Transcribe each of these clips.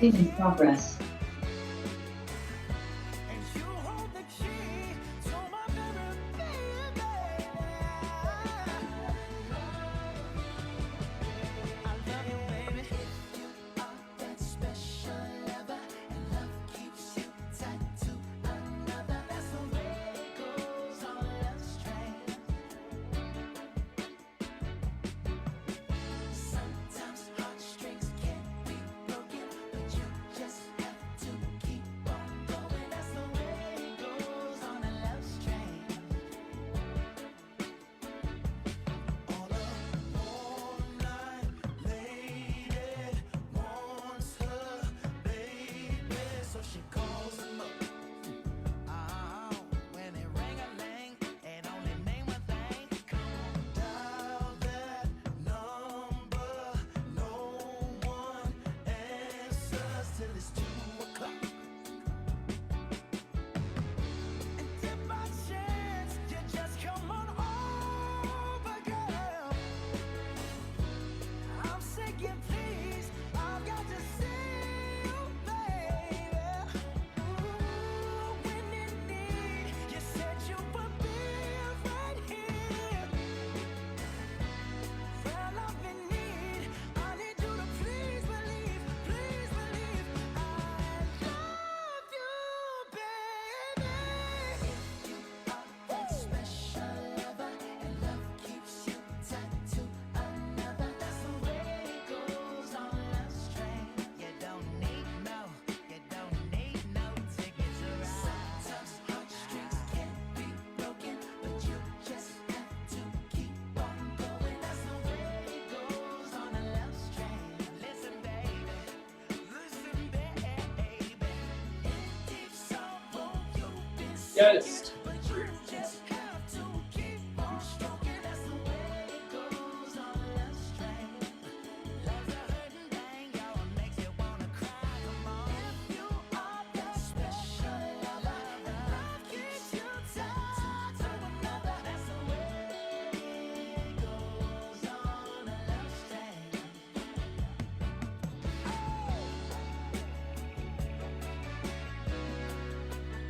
Recording in progress. Yes.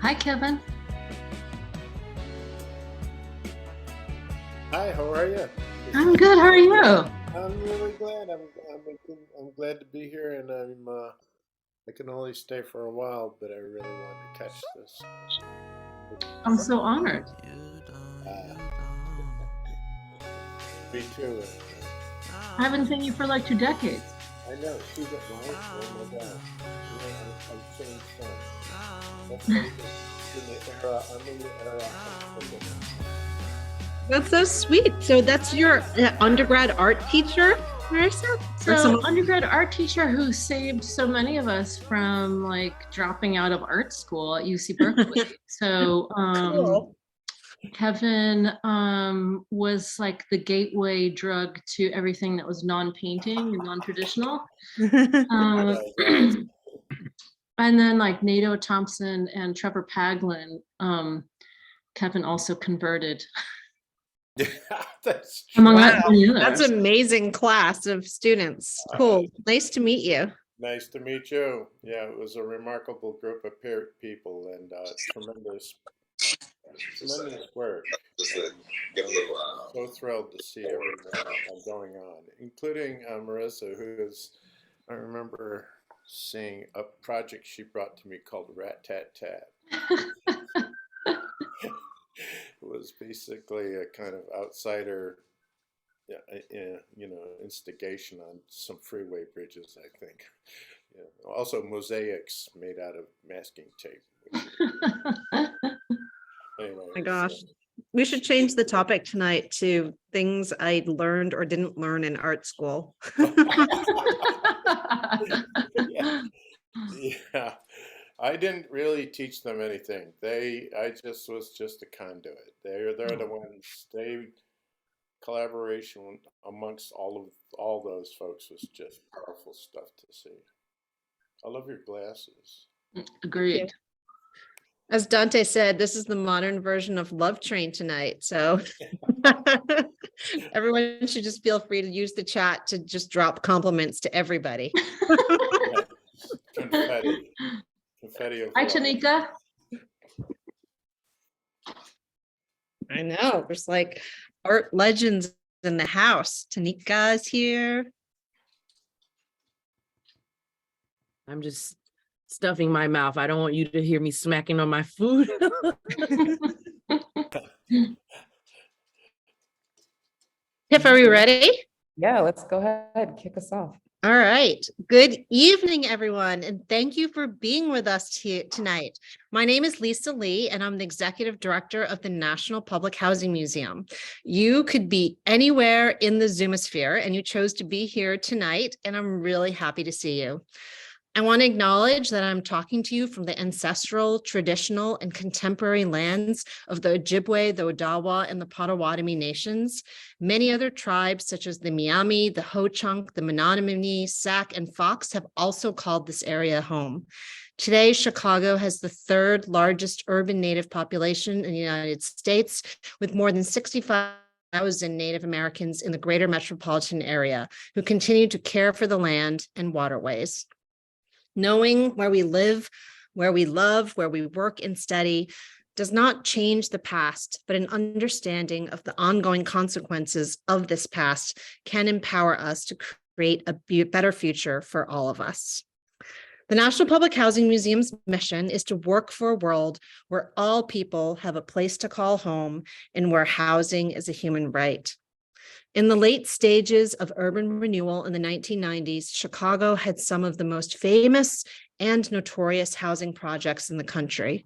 Hi, Kevin. Hi, how are you? I'm good. How are you? I'm really glad. I'm glad to be here, and I can only stay for a while, but I really wanted to catch this. I'm so honored. Uh, me too. I haven't seen you for like 2 decades. I know. She's at mine. Oh my God. I've changed some. That's in the era. I'm in the era. That's so sweet. So that's your undergrad art teacher, Marisa? So undergrad art teacher who saved so many of us from like dropping out of art school at UC Berkeley. So Cool. Kevin was like the gateway drug to everything that was non-painting and non-traditional. And then like Nato Thompson and Trevor Paglin, Kevin also converted. That's Among Wow. many others. That's an amazing class of students. Cool. Nice to meet you. Nice to meet you. Yeah, it was a remarkable group of people and tremendous work. So thrilled to see everything going on, including Marisa, who is, I remember seeing a project she brought to me called Rat Tat Tat. It was basically a kind of outsider, instigation on some freeway bridges, I think. Yeah. Also mosaics made out of masking tape. Anyway, Oh my gosh. We should change the topic tonight to things I learned or didn't learn in art school. Yeah. I didn't really teach them anything. I was just a conduit. They're the ones. Collaboration amongst all those folks was just powerful stuff to see. I love your glasses. Agreed. As Dante said, this is the modern version of Love Train tonight. So everyone should just feel free to use the chat to just drop compliments to everybody. confetti. Confetti of Hi, love. Tonika. I know, there's like art legends in the house. Tanika's here. I'm just stuffing my mouth. I don't want you to hear me smacking on my food. Tiff, are we ready? Yeah, let's go ahead. Kick us off. All right. Good evening, everyone, and thank you for being with us here tonight. My name is Lisa Lee, and I'm the Executive Director of the National Public Housing Museum. You could be anywhere in the Zoomosphere, and you chose to be here tonight, and I'm really happy to see you. I want to acknowledge that I'm talking to you from the ancestral, traditional, and contemporary lands of the Ojibwe, the Odawa, and the Potawatomi nations. Many other tribes, such as the Miami, the Ho-Chunk, the Menominee, Sac, and Fox, have also called this area home. Today, Chicago has the third largest urban Native population in the United States, with more than 65,000 Native Americans in the greater metropolitan area who continue to care for the land and waterways. Knowing where we live, where we love, where we work and study does not change the past, but an understanding of the ongoing consequences of this past can empower us to create a better future for all of us. The National Public Housing Museum's mission is to work for a world where all people have a place to call home and where housing is a human right. In the late stages of urban renewal in the 1990s, Chicago had some of the most famous and notorious housing projects in the country.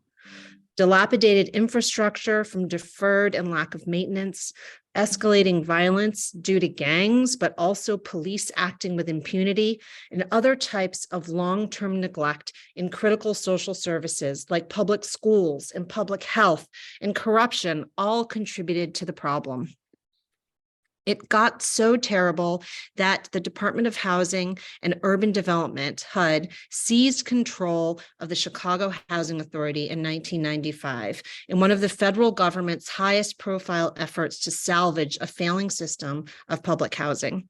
Dilapidated infrastructure from deferred and lack of maintenance, escalating violence due to gangs, but also police acting with impunity, and other types of long-term neglect in critical social services like public schools and public health and corruption all contributed to the problem. It got so terrible that the Department of Housing and Urban Development, HUD, seized control of the Chicago Housing Authority in 1995 in one of the federal government's highest profile efforts to salvage a failing system of public housing.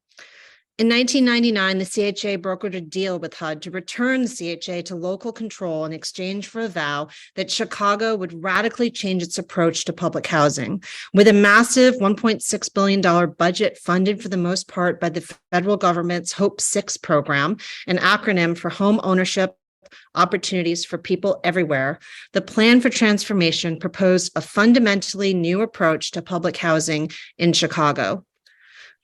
In 1999, the CHA brokered a deal with HUD to return the CHA to local control in exchange for a vow that Chicago would radically change its approach to public housing. With a massive $1.6 billion budget funded for the most part by the federal government's HOPE 6 program, an acronym for Home Ownership Opportunities for People Everywhere, the plan for transformation proposed a fundamentally new approach to public housing in Chicago.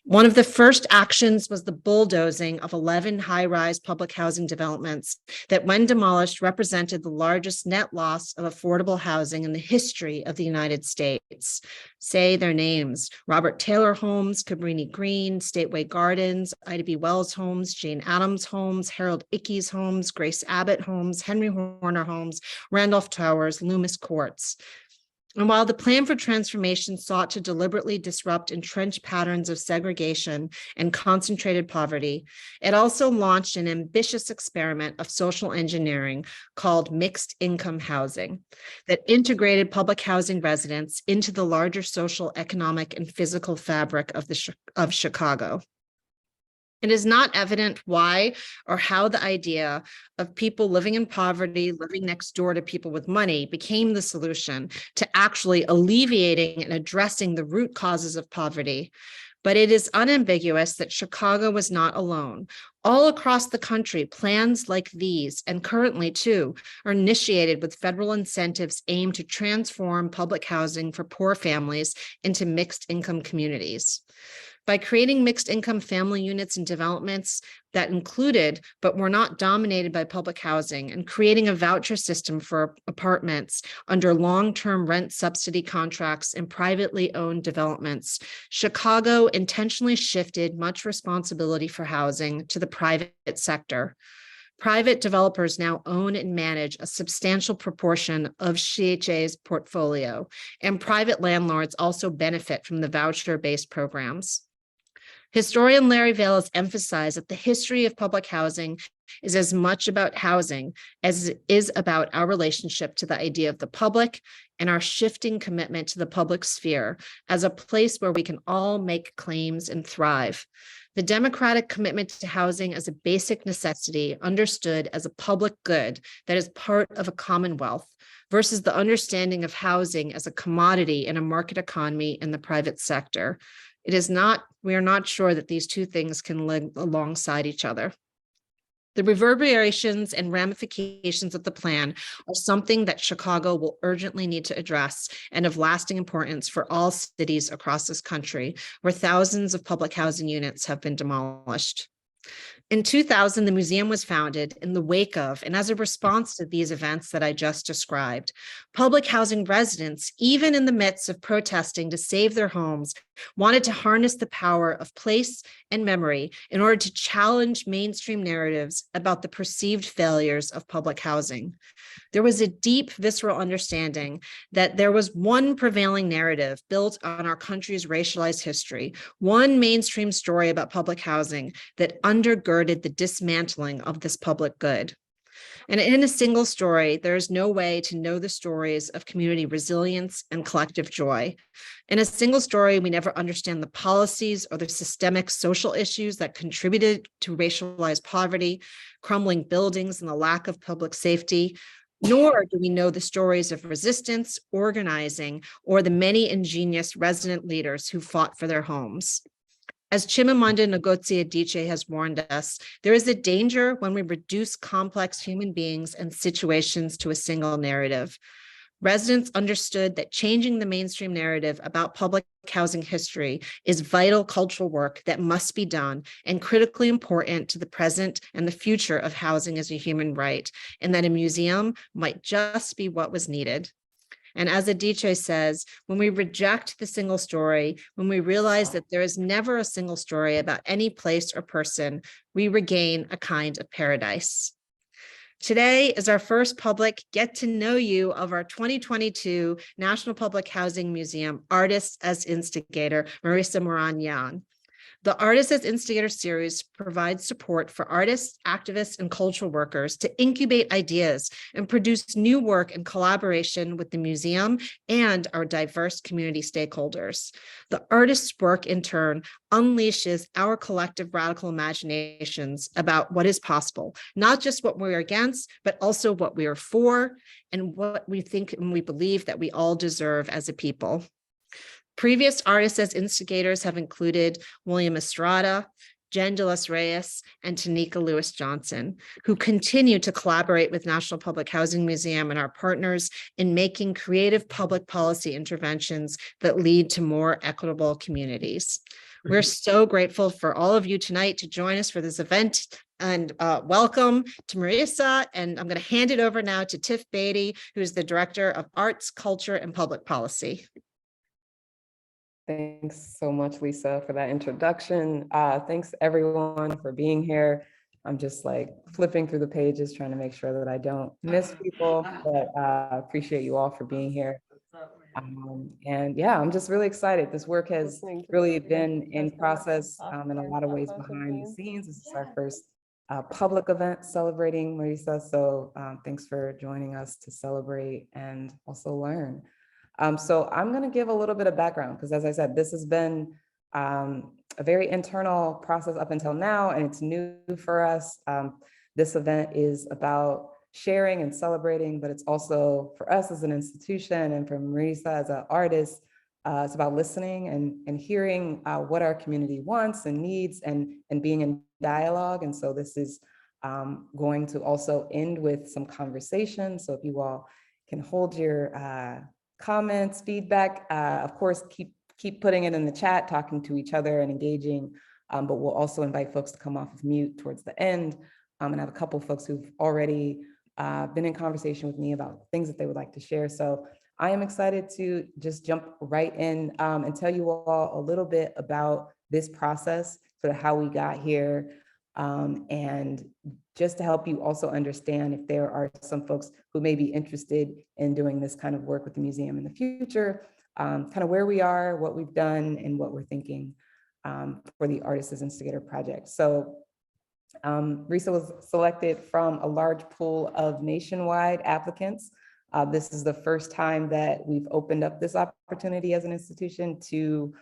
One of the first actions was the bulldozing of 11 high-rise public housing developments that, when demolished, represented the largest net loss of affordable housing in the history of the United States. Say their names: Robert Taylor Homes, Cabrini Green, Stateway Gardens, Ida B. Wells Homes, Jane Addams Homes, Harold Ickes Homes, Grace Abbott Homes, Henry Horner Homes, Randolph Towers, Loomis Courts. And while the plan for transformation sought to deliberately disrupt entrenched patterns of segregation and concentrated poverty, it also launched an ambitious experiment of social engineering called mixed income housing that integrated public housing residents into the larger social, economic, and physical fabric of Chicago. It is not evident why or how the idea of people living in poverty, living next door to people with money, became the solution to actually alleviating and addressing the root causes of poverty. But it is unambiguous that Chicago was not alone. All across the country, plans like these, and currently too, are initiated with federal incentives aimed to transform public housing for poor families into mixed income communities. By creating mixed income family units and developments that included but were not dominated by public housing, and creating a voucher system for apartments under long-term rent subsidy contracts and privately owned developments, Chicago intentionally shifted much responsibility for housing to the private sector. Private developers now own and manage a substantial proportion of CHA's portfolio, and private landlords also benefit from the voucher-based programs. Historian Larry Vail has emphasized that the history of public housing is as much about housing as it is about our relationship to the idea of the public and our shifting commitment to the public sphere as a place where we can all make claims and thrive. The democratic commitment to housing as a basic necessity understood as a public good that is part of a commonwealth versus the understanding of housing as a commodity in a market economy in the private sector. We are not sure that these two things can live alongside each other. The reverberations and ramifications of the plan are something that Chicago will urgently need to address and of lasting importance for all cities across this country, where thousands of public housing units have been demolished. In 2000, the museum was founded in the wake of and as a response to these events that I just described. Public housing residents, even in the midst of protesting to save their homes, wanted to harness the power of place and memory in order to challenge mainstream narratives about the perceived failures of public housing. There was a deep, visceral understanding that there was one prevailing narrative built on our country's racialized history, one mainstream story about public housing that undergirded the dismantling of this public good. And in a single story, there is no way to know the stories of community resilience and collective joy. In a single story, we never understand the policies or the systemic social issues that contributed to racialized poverty, crumbling buildings, and the lack of public safety. Nor do we know the stories of resistance, organizing, or the many ingenious resident leaders who fought for their homes. As Chimamanda Ngozi Adichie has warned us, there is a danger when we reduce complex human beings and situations to a single narrative. Residents understood that changing the mainstream narrative about public housing history is vital cultural work that must be done and critically important to the present and the future of housing as a human right, and that a museum might just be what was needed. And as Adichie says, when we reject the single story, when we realize that there is never a single story about any place or person, we regain a kind of paradise. Today is our first public get to know you of our 2022 National Public Housing Museum Artists as Instigator, Marisa Morán Jahn. The Artists as Instigator series provides support for artists, activists, and cultural workers to incubate ideas and produce new work in collaboration with the museum and our diverse community stakeholders. The artists' work, in turn, unleashes our collective radical imaginations about what is possible, not just what we're against, but also what we are for and what we think and we believe that we all deserve as a people. Previous artists as instigators have included William Estrada, Jen de los Reyes, and Tonika Lewis Johnson, who continue to collaborate with National Public Housing Museum and our partners in making creative public policy interventions that lead to more equitable communities. We're so grateful for all of you tonight to join us for this event, and welcome to Marisa. And I'm going to hand it over now to Tiff Beatty, who is the Director of Arts, Culture, and Public Policy. Thanks so much, Lisa, for that introduction. Thanks everyone for being here. I'm just like flipping through the pages, trying to make sure that I don't miss people, but appreciate you all for being here. And yeah, I'm just really excited. This work has really been in process in a lot of ways behind the scenes. This is our first public event celebrating Marisa. So thanks for joining us to celebrate and also learn. So I'm going to give a little bit of background because, as I said, this has been a very internal process up until now, and it's new for us. This event is about sharing and celebrating, but it's also for us as an institution and for Marisa as an artist, it's about listening and hearing what our community wants and needs and being in dialogue. And so this is going to also end with some conversation. So if you all can hold your comments, feedback, of course, keep putting it in the chat, talking to each other and engaging, but we'll also invite folks to come off of mute towards the end. And I have a couple of folks who've already been in conversation with me about things that they would like to share. So I am excited to just jump right in and tell you all a little bit about this process, sort of how we got here, and just to help you also understand if there are some folks who may be interested in doing this kind of work with the museum in the future, kind of where we are, what we've done, and what we're thinking for the Artists as Instigator project. So Marisa was selected from a large pool of nationwide applicants. This is the first time that we've opened up this opportunity as an institution to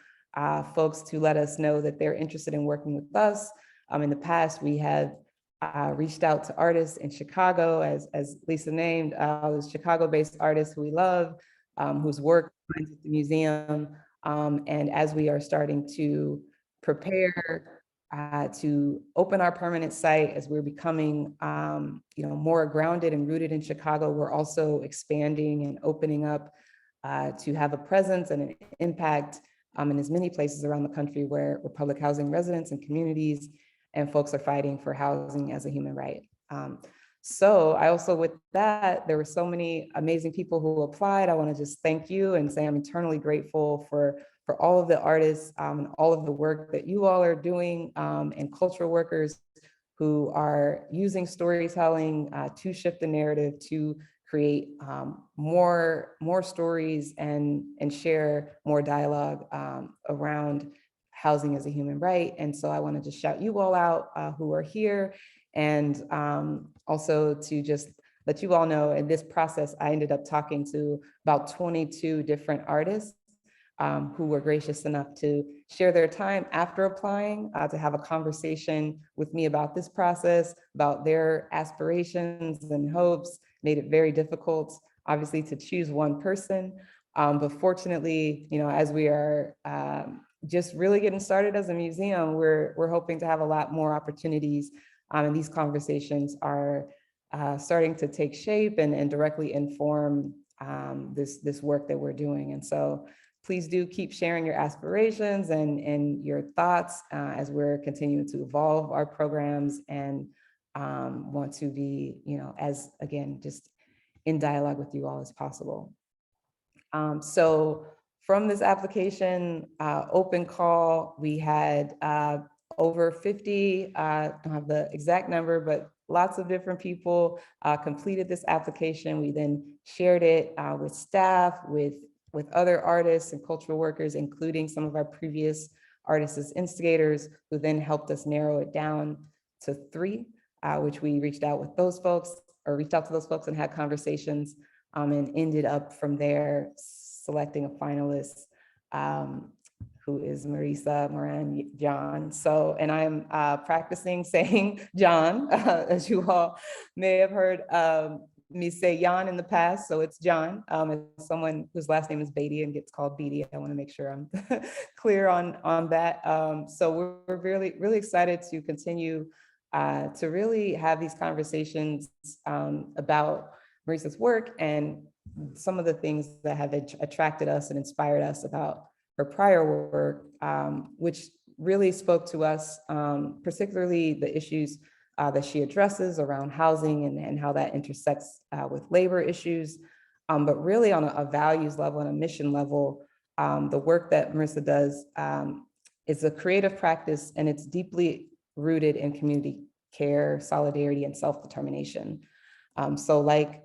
folks to let us know that they're interested in working with us. In the past, we have reached out to artists in Chicago, as Lisa named, those Chicago-based artists who we love, whose work finds at the museum. And as we are starting to prepare to open our permanent site, as we're becoming more grounded and rooted in Chicago, we're also expanding and opening up to have a presence and an impact in as many places around the country where public housing residents and communities and folks are fighting for housing as a human right. So I also, with that, there were so many amazing people who applied. I want to just thank you and say I'm eternally grateful for all of the artists and all of the work that you all are doing, and cultural workers who are using storytelling to shift the narrative, to create more stories and share more dialogue around housing as a human right. And so I want to just shout you all out who are here, and also to just let you all know, in this process, I ended up talking to about 22 different artists who were gracious enough to share their time after applying to have a conversation with me about this process, about their aspirations and hopes. Made it very difficult, obviously, to choose one person. But fortunately, as we are just really getting started as a museum, we're hoping to have a lot more opportunities, and these conversations are starting to take shape and directly inform this work that we're doing. And so please do keep sharing your aspirations and your thoughts as we're continuing to evolve our programs and want to be, as again, just in dialogue with you all as possible. So from this application open call, we had over 50, I don't have the exact number, but lots of different people completed this application. We then shared it with staff, with other artists and cultural workers, including some of our previous artists as instigators, who then helped us narrow it down to 3, which we reached out to those folks and had conversations, and ended up from there selecting a finalist who is Marisa Morán Jahn. So, and I'm practicing saying John, as you all may have heard me say Jan in the past, so it's John. As someone whose last name is Beatty and gets called Beatty, I want to make sure I'm clear on that. So we're really, really excited to continue to really have these conversations about Marisa's work and some of the things that have attracted us and inspired us about her prior work, which really spoke to us, particularly the issues that she addresses around housing and how that intersects with labor issues, but really on a values level and a mission level. The work that Marisa does is a creative practice, and it's deeply rooted in community care, solidarity, and self-determination. So like,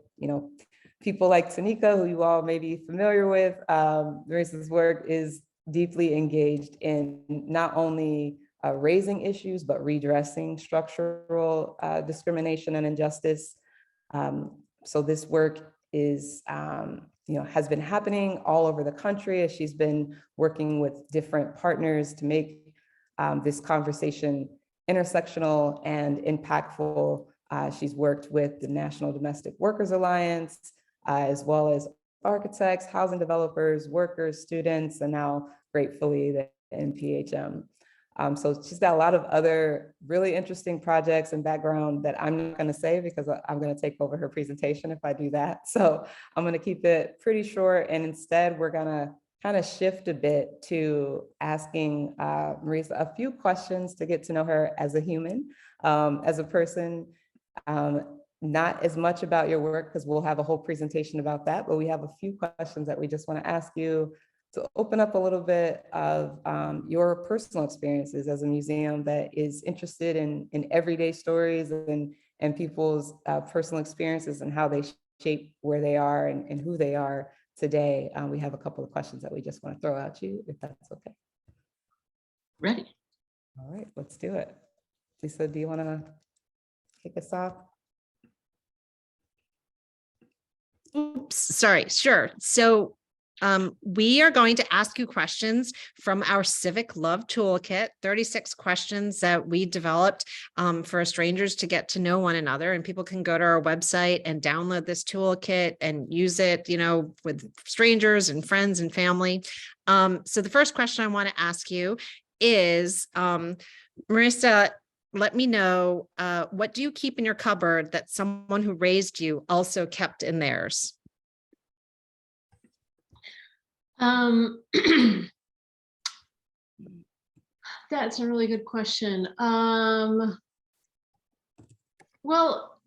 people like Tonika, who you all may be familiar with, Marisa's work is deeply engaged in not only raising issues, but redressing structural discrimination and injustice. So this work is, has been happening all over the country as she's been working with different partners to make this conversation intersectional and impactful. She's worked with the National Domestic Workers Alliance, as well as architects, housing developers, workers, students, and now gratefully the NPHM. So she's got a lot of other really interesting projects and background that I'm not going to say because I'm going to take over her presentation if I do that. So I'm going to keep it pretty short, and instead we're going to kind of shift a bit to asking Marisa a few questions to get to know her as a human, as a person. Not as much about your work, because we'll have a whole presentation about that, but we have a few questions that we just want to ask you to open up a little bit of your personal experiences as a museum that is interested in everyday stories and people's personal experiences and how they shape where they are and who they are today. We have a couple of questions that we just want to throw at you, if that's okay. Ready. All right, let's do it. Lisa, do you want to kick us off? Oops, sorry, sure. So We are going to ask you questions from our Civic Love Toolkit, 36 questions that we developed for strangers to get to know one another. And people can go to our website and download this toolkit and use it, you know, with strangers and friends and family. So the first question I want to ask you is, Marisa, let me know, what do you keep in your cupboard that someone who raised you also kept in theirs? That's a really good question. Well,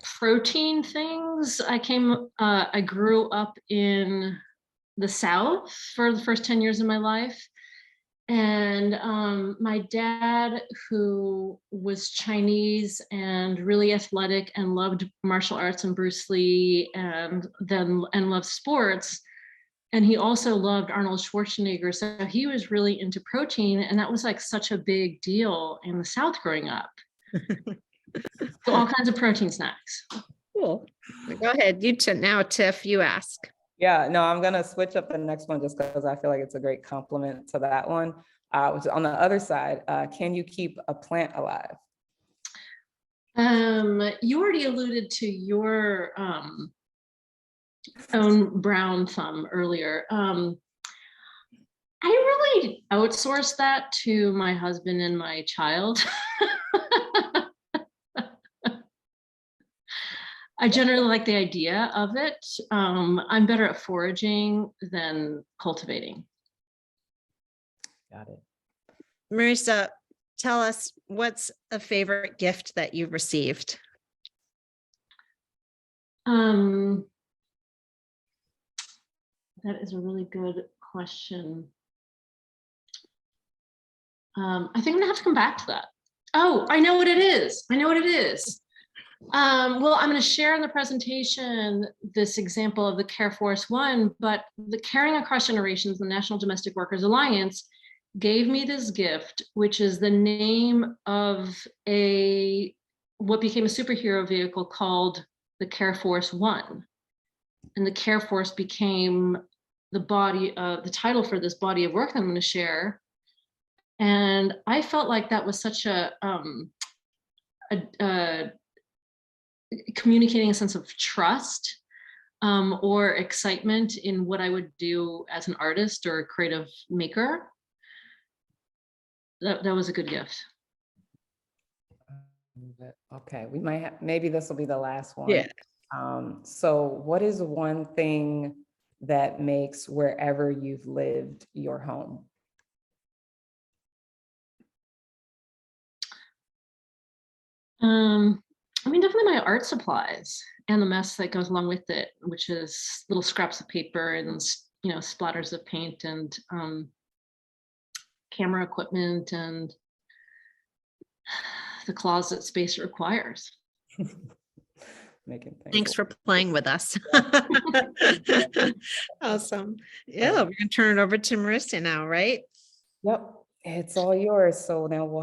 protein things. I grew up in the South for the first 10 years of my life. And my dad, who was Chinese and really athletic and loved martial arts and Bruce Lee and loved sports. And he also loved Arnold Schwarzenegger. So he was really into protein. And that was like such a big deal in the South growing up. So all kinds of protein snacks. Cool. Go ahead. Now, Tiff, you ask. Yeah, no, I'm gonna switch up the next one just because I feel like it's a great compliment to that one. Which on the other side, can you keep a plant alive? You already alluded to your own brown thumb earlier. I really outsourced that to my husband and my child. I generally like the idea of it. I'm better at foraging than cultivating. Got it. Marisa, tell us, what's a favorite gift that you've received? That is a really good question. I think I'm gonna have to come back to that. Oh, I know what it is. Well, I'm going to share in the presentation this example of the Careforce one, but the Caring Across Generations, the National Domestic Workers Alliance, gave me this gift, which is the name of what became a superhero vehicle called the Careforce One. And the Careforce became the title for this body of work that I'm going to share. And I felt like that was such a communicating a sense of trust or excitement in what I would do as an artist or a creative maker. That was a good gift. Okay, we might have, maybe this will be the last one. Yeah. So what is one thing that makes wherever you've lived your home? I mean, definitely my art supplies and the mess that goes along with it, which is little scraps of paper and, you know, splatters of paint and camera equipment and the closet space it requires. Making things. Thanks for playing with us. Awesome. Yeah, we're gonna turn it over to Marisa now, right? Yep, it's all yours. So now we'll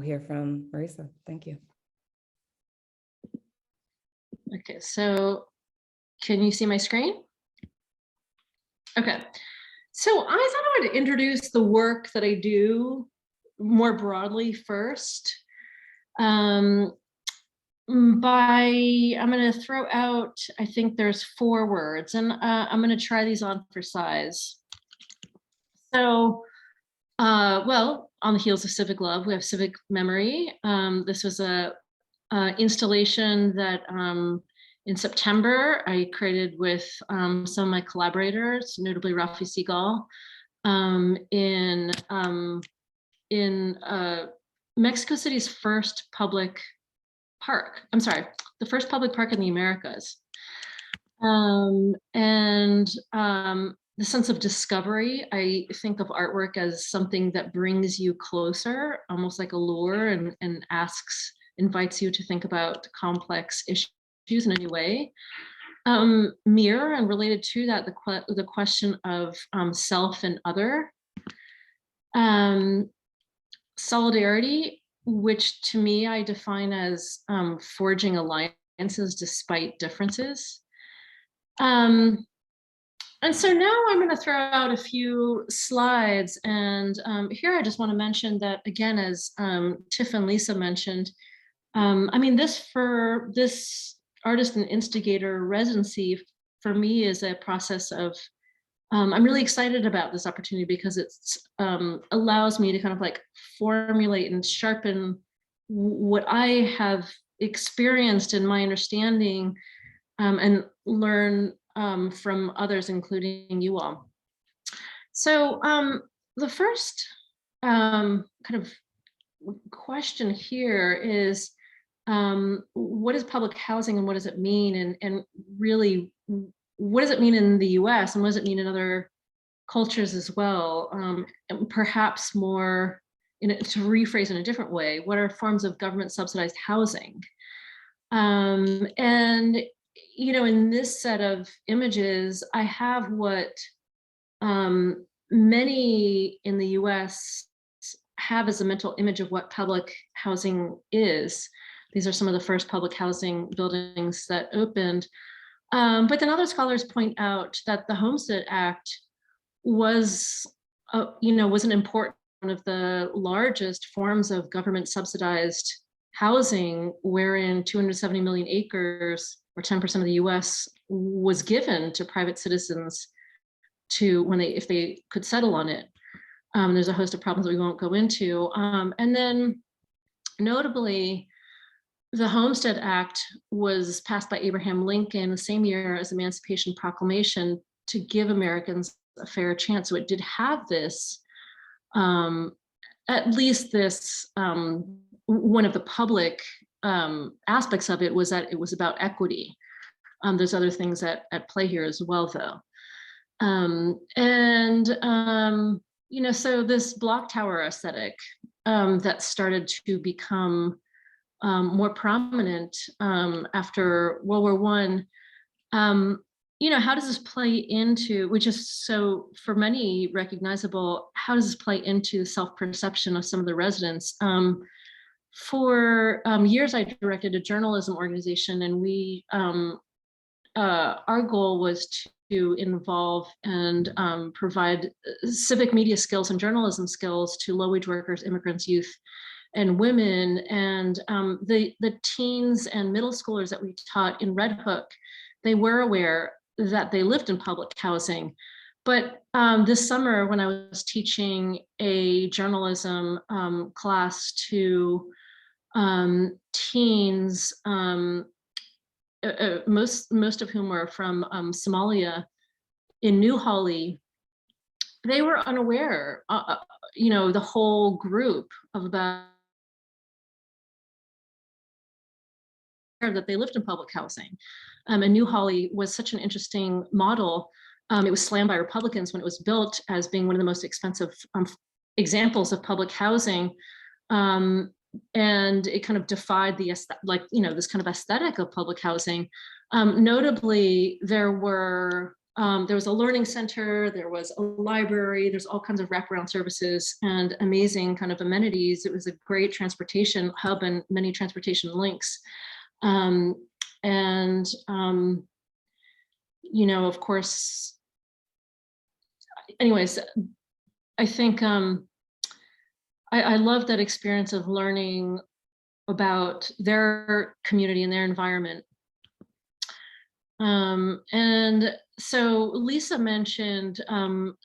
hear from Marisa. Thank you. Okay, so can you see my screen? Okay, so I thought I would introduce the work that I do more broadly first. I'm going to throw out, I think there's 4 words, and I'm going to try these on for size. So, well, on the heels of Civic Love, we have Civic Memory. This was a installation that in September I created with some of my collaborators, notably Rafi Segal, in Mexico City's first public park. I'm sorry, the first public park in the Americas. The sense of discovery, I think of artwork as something that brings you closer, almost like a lure, and invites you to think about complex issues in a new way. Mirror, and related to that, the question of self and other. Solidarity, which to me I define as forging alliances despite differences. And so now I'm going to throw out a few slides. And here I just want to mention that, again, as Tiff and Lisa mentioned, I mean, this artist and instigator residency for me is a process of, I'm really excited about this opportunity because it allows me to kind of like formulate and sharpen what I have experienced in my understanding and learn from others, including you all. So the first kind of question here is, what is public housing and what does it mean? And really, what does it mean in the US and what does it mean in other cultures as well? And perhaps more, to rephrase in a different way, what are forms of government subsidized housing? And you know, in this set of images, I have what many in the US have as a mental image of what public housing is. These are some of the first public housing buildings that opened. But then other scholars point out that the Homestead Act was, was an important, one of the largest forms of government subsidized housing, wherein 270 million acres, or 10% of the US, was given to private citizens to if they could settle on it. There's a host of problems that we won't go into. And then notably, the Homestead Act was passed by Abraham Lincoln the same year as Emancipation Proclamation to give Americans a fair chance. So it did have this, at least this, one of the public aspects of it was that it was about equity. There's other things at play here as well, though. So this block tower aesthetic that started to become more prominent after World War I, how does this play into, which is so for many recognizable, how does this play into self-perception of some of the residents? For years, I directed a journalism organization, and we, our goal was to involve and provide civic media skills and journalism skills to low-wage workers, immigrants, youth, and women. And the teens and middle schoolers that we taught in Red Hook, they were aware that they lived in public housing. But this summer, when I was teaching a journalism class to teens, most of whom were from Somalia, in New Holly, they were unaware, the whole group of about that they lived in public housing. And New Holly was such an interesting model. It was slammed by Republicans when it was built as being one of the most expensive examples of public housing. And it kind of defied the this kind of aesthetic of public housing. Notably, there was a learning center, there was a library, there's all kinds of wraparound services and amazing kind of amenities. It was a great transportation hub and many transportation links. Of course, anyways, I think I love that experience of learning about their community and their environment. And so Lisa mentioned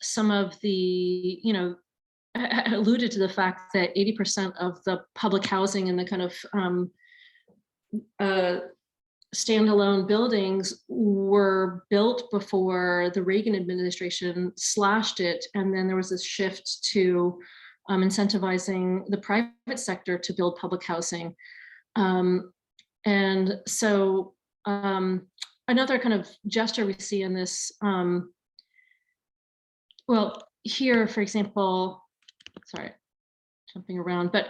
some of the, alluded to the fact that 80% of the public housing and the kind of standalone buildings were built before the Reagan administration slashed it. And then there was this shift to incentivizing the private sector to build public housing. And so another kind of gesture we see in this, well, here, for example, sorry, jumping around, but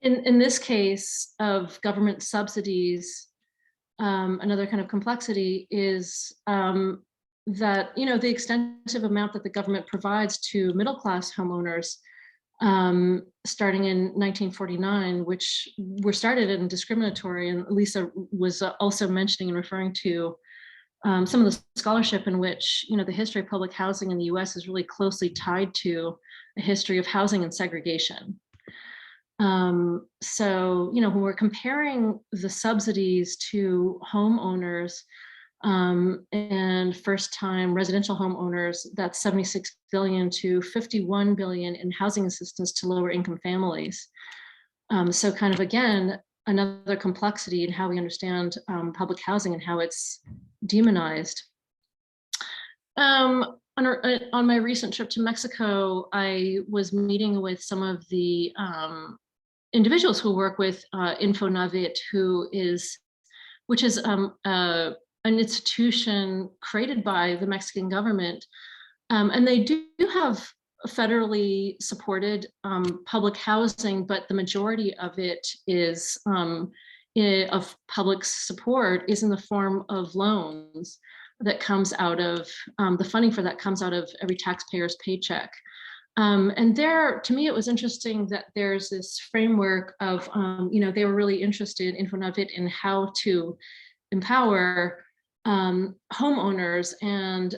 in this case of government subsidies, another kind of complexity is that, the extensive amount that the government provides to middle-class homeowners starting in 1949, which were started in discriminatory, and Lisa was also mentioning and referring to some of the scholarship in which, the history of public housing in the US is really closely tied to a history of housing and segregation. So, when we're comparing the subsidies to homeowners and first-time residential homeowners, that's 76 billion to 51 billion in housing assistance to lower income families. So kind of, again, another complexity in how we understand public housing and how it's demonized. On my recent trip to Mexico, I was meeting with some of the individuals who work with Infonavit, which is an institution created by the Mexican government. And they do have federally supported public housing, but the majority of it is of public support is in the form of loans that comes out of the funding for that comes out of every taxpayer's paycheck. And there, to me, it was interesting that there's this framework of, they were really interested in Infonavit in how to empower homeowners and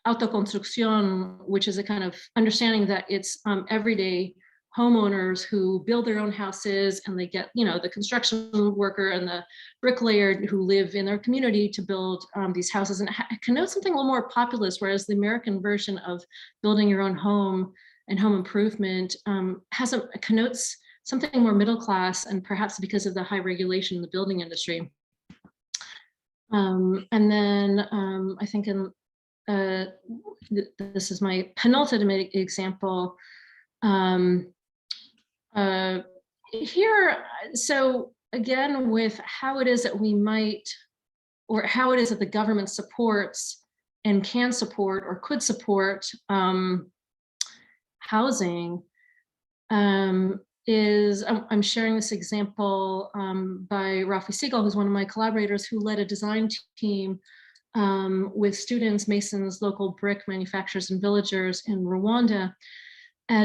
autoconstrucción, which is a kind of understanding that it's everyday homeowners who build their own houses, and they get, the construction worker and the bricklayer who live in their community to build these houses. And it connotes something a little more populist, whereas the American version of building your own home and home improvement connotes something more middle class, and perhaps because of the high regulation in the building industry. And then I think this is my penultimate example. Here, so again, with how it is that we might, or how it is that the government supports and can support or could support housing, I'm sharing this example by Rafi Segal, who's one of my collaborators, who led a design team with students, masons, local brick manufacturers and villagers in Rwanda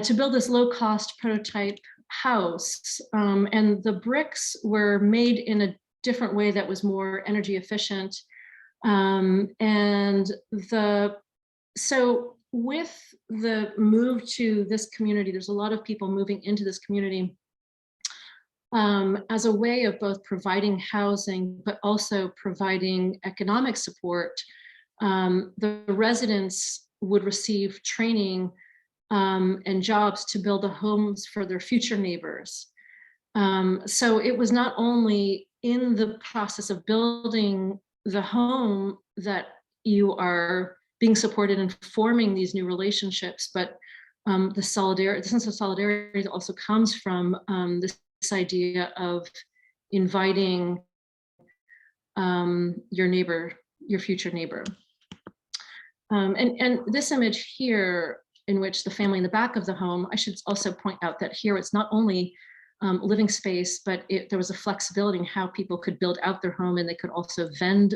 to build this low-cost prototype house. And the bricks were made in a different way that was more energy efficient. So with the move to this community, there's a lot of people moving into this community as a way of both providing housing, but also providing economic support. The residents would receive training and jobs to build the homes for their future neighbors. So it was not only in the process of building the home that you are being supported and forming these new relationships, but the sense of solidarity that also comes from this idea of inviting your neighbor, your future neighbor. And this image here, in which the family in the back of the home, I should also point out that here it's not only living space, but there was a flexibility in how people could build out their home, and they could also vend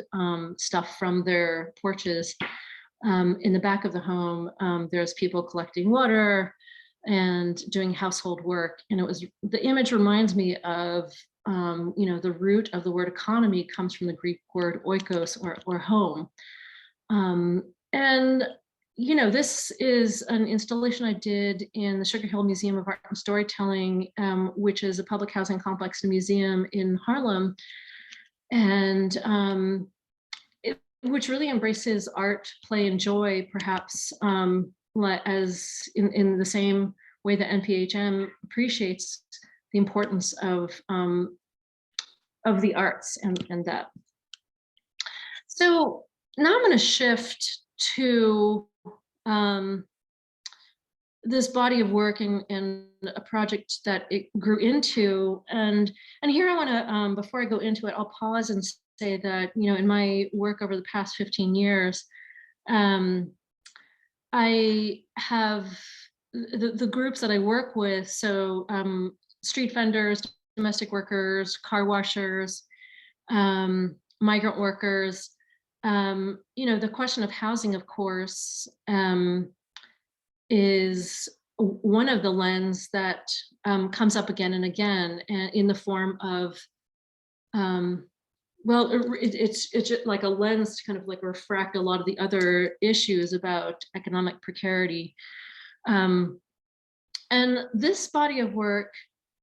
stuff from their porches. In the back of the home, there's people collecting water and doing household work. And the image reminds me of, the root of the word economy comes from the Greek word oikos, or home. And this is an installation I did in the Sugar Hill Museum of Art and Storytelling, which is a public housing complex and museum in Harlem, and which really embraces art, play, and joy, perhaps as in the same way that NPHM appreciates the importance of the arts and that. So now I'm going to shift to this body of work and a project that it grew into. And here I want to, before I go into it, I'll pause and say that, in my work over the past 15 years, I have the groups that I work with, so street vendors, domestic workers, car washers, migrant workers, the question of housing, of course, is one of the lens that comes up again and again in the form of well, it's just like a lens to kind of like refract a lot of the other issues about economic precarity. And this body of work,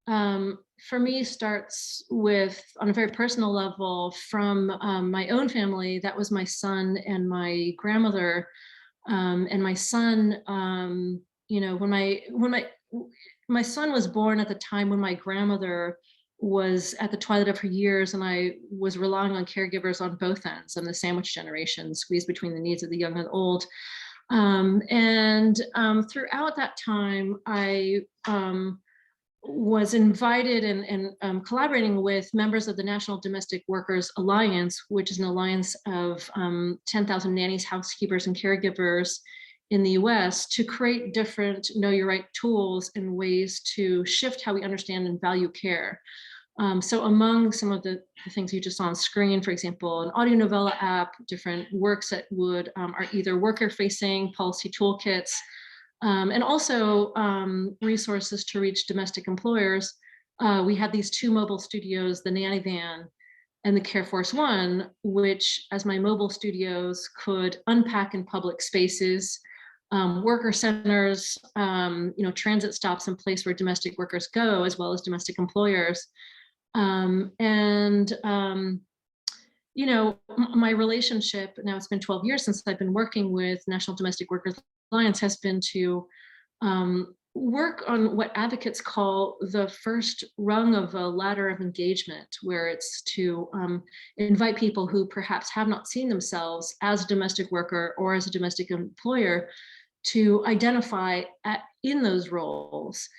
for me, starts with, on a very personal level, from my own family. That was my son and my grandmother. And my son, you know, when my son was born at the time when my grandmother was at the twilight of her years, and I was relying on caregivers on both ends. I'm the sandwich generation, squeezed between the needs of the young and old. Throughout that time, I was invited and collaborating with members of the National Domestic Workers Alliance, which is an alliance of 10,000 nannies, housekeepers, and caregivers in the US, to create different Know Your Right tools and ways to shift how we understand and value care. So among some of the things you just saw on screen, for example, an audio novella app, different works that would are either worker-facing policy toolkits, and also resources to reach domestic employers. We had these two mobile studios, the Nanny Van and the Careforce One, which, as my mobile studios, could unpack in public spaces, worker centers, you know, transit stops in place where domestic workers go, as well as domestic employers. You know, my relationship, now it's been 12 years since I've been working with National Domestic Workers Alliance, has been to work on what advocates call the first rung of a ladder of engagement, where it's to invite people who perhaps have not seen themselves as a domestic worker or as a domestic employer to identify in those roles.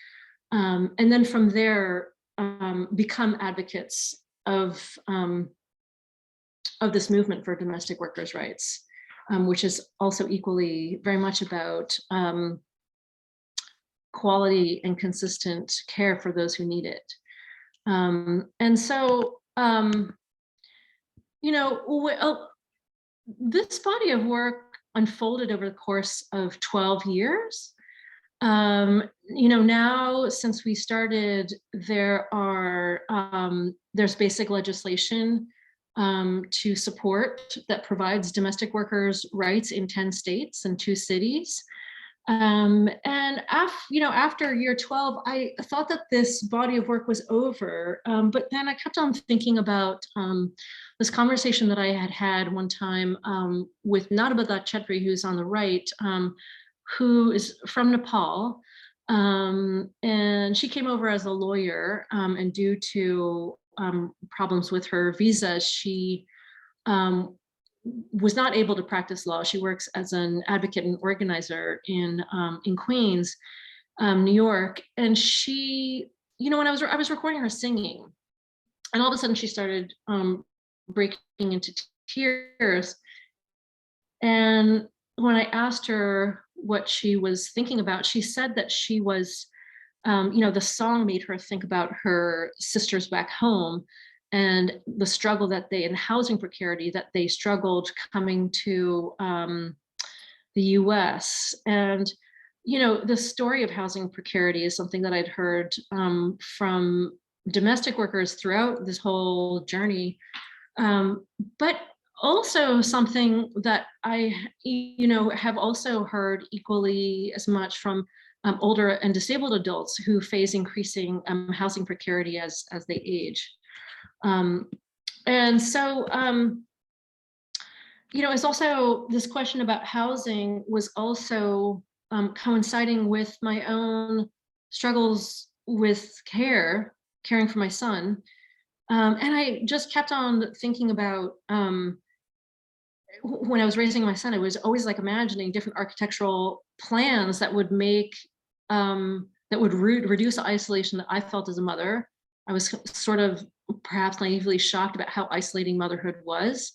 And then from there, become advocates of this movement for domestic workers' rights, which is also equally very much about quality and consistent care for those who need it. You know, this body of work unfolded over the course of 12 years. You know, now, since we started, there's basic legislation to support that provides domestic workers' rights in 10 states and 2 cities. You know, after year 12, I thought that this body of work was over, but then I kept on thinking about this conversation that I had one time with Narabada Chetri, who's on the right, who is from Nepal, and she came over as a lawyer, and due to problems with her visa, she was not able to practice law. She works as an advocate and organizer in Queens, New York. And she, you know, when I was recording her singing, and all of a sudden she started breaking into tears. And when I asked her what she was thinking about, she said that she was, you know, the song made her think about her sisters back home and the struggle that they, in housing precarity, that they struggled coming to the US. And, you know, the story of housing precarity is something that I'd heard from domestic workers throughout this whole journey, but also something that I, you know, have also heard equally as much from older and disabled adults who face increasing housing precarity as they age. You know, it's also this question about housing was also coinciding with my own struggles with caring for my son. And I just kept on thinking about when I was raising my son, I was always like imagining different architectural plans that would make, that would reduce the isolation that I felt as a mother. I was sort of perhaps naively shocked about how isolating motherhood was,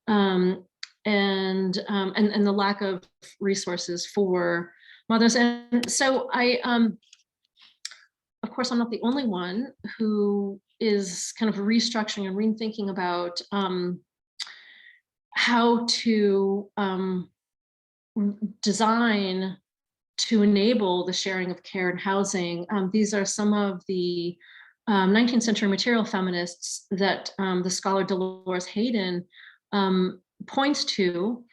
and the lack of resources for mothers. And so I, of course, I'm not the only one who is kind of restructuring and rethinking about how to design to enable the sharing of care and housing. These are some of the 19th century material feminists that the scholar Dolores Hayden points to,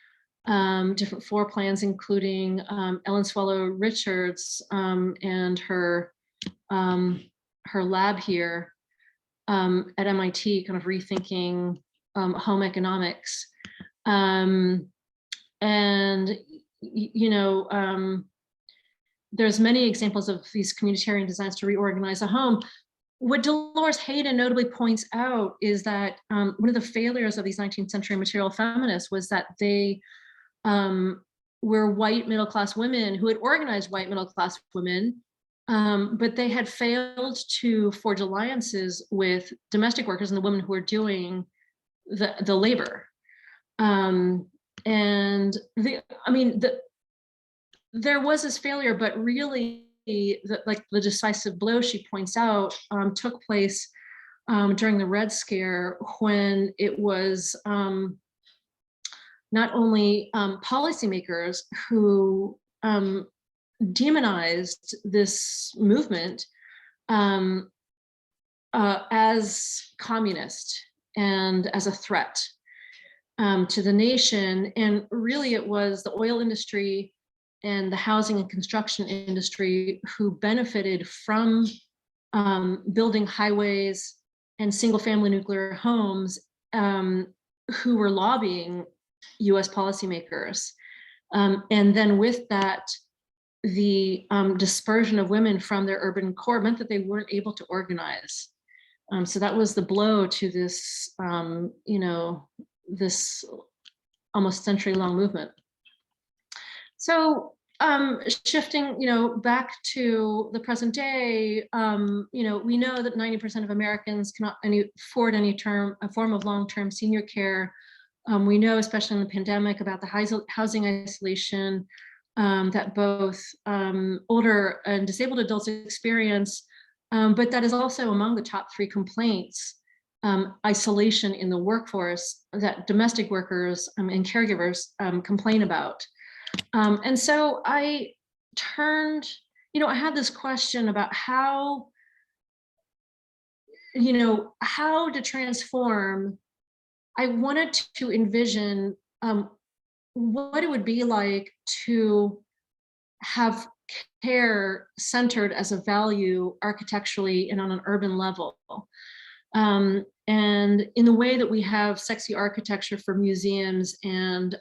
different floor plans, including Ellen Swallow Richards and her lab here at MIT, kind of rethinking home economics. And, there's many examples of these communitarian designs to reorganize a home. What Dolores Hayden notably points out is that one of the failures of these 19th century material feminists was that they were white middle-class women who had organized white middle-class women, but they had failed to forge alliances with domestic workers and the women who were doing the labor. There was this failure, but really the decisive blow, she points out, took place during the Red Scare, when it was not only policymakers who demonized this movement as communist and as a threat to the nation. And really it was the oil industry and the housing and construction industry who benefited from building highways and single family nuclear homes, who were lobbying US policymakers. And then with that, the dispersion of women from their urban core meant that they weren't able to organize. So that was the blow to this, this almost century-long movement. So shifting, back to the present day, we know that 90% of Americans cannot afford a form of long-term senior care. We know, especially in the pandemic, about the housing isolation that both older and disabled adults experience, but that is also among the top 3 complaints, isolation in the workforce, that domestic workers and caregivers complain about. And so I turned, I had this question about how to transform. I wanted to envision what it would be like to have care centered as a value architecturally and on an urban level. And in the way that we have sexy architecture for museums and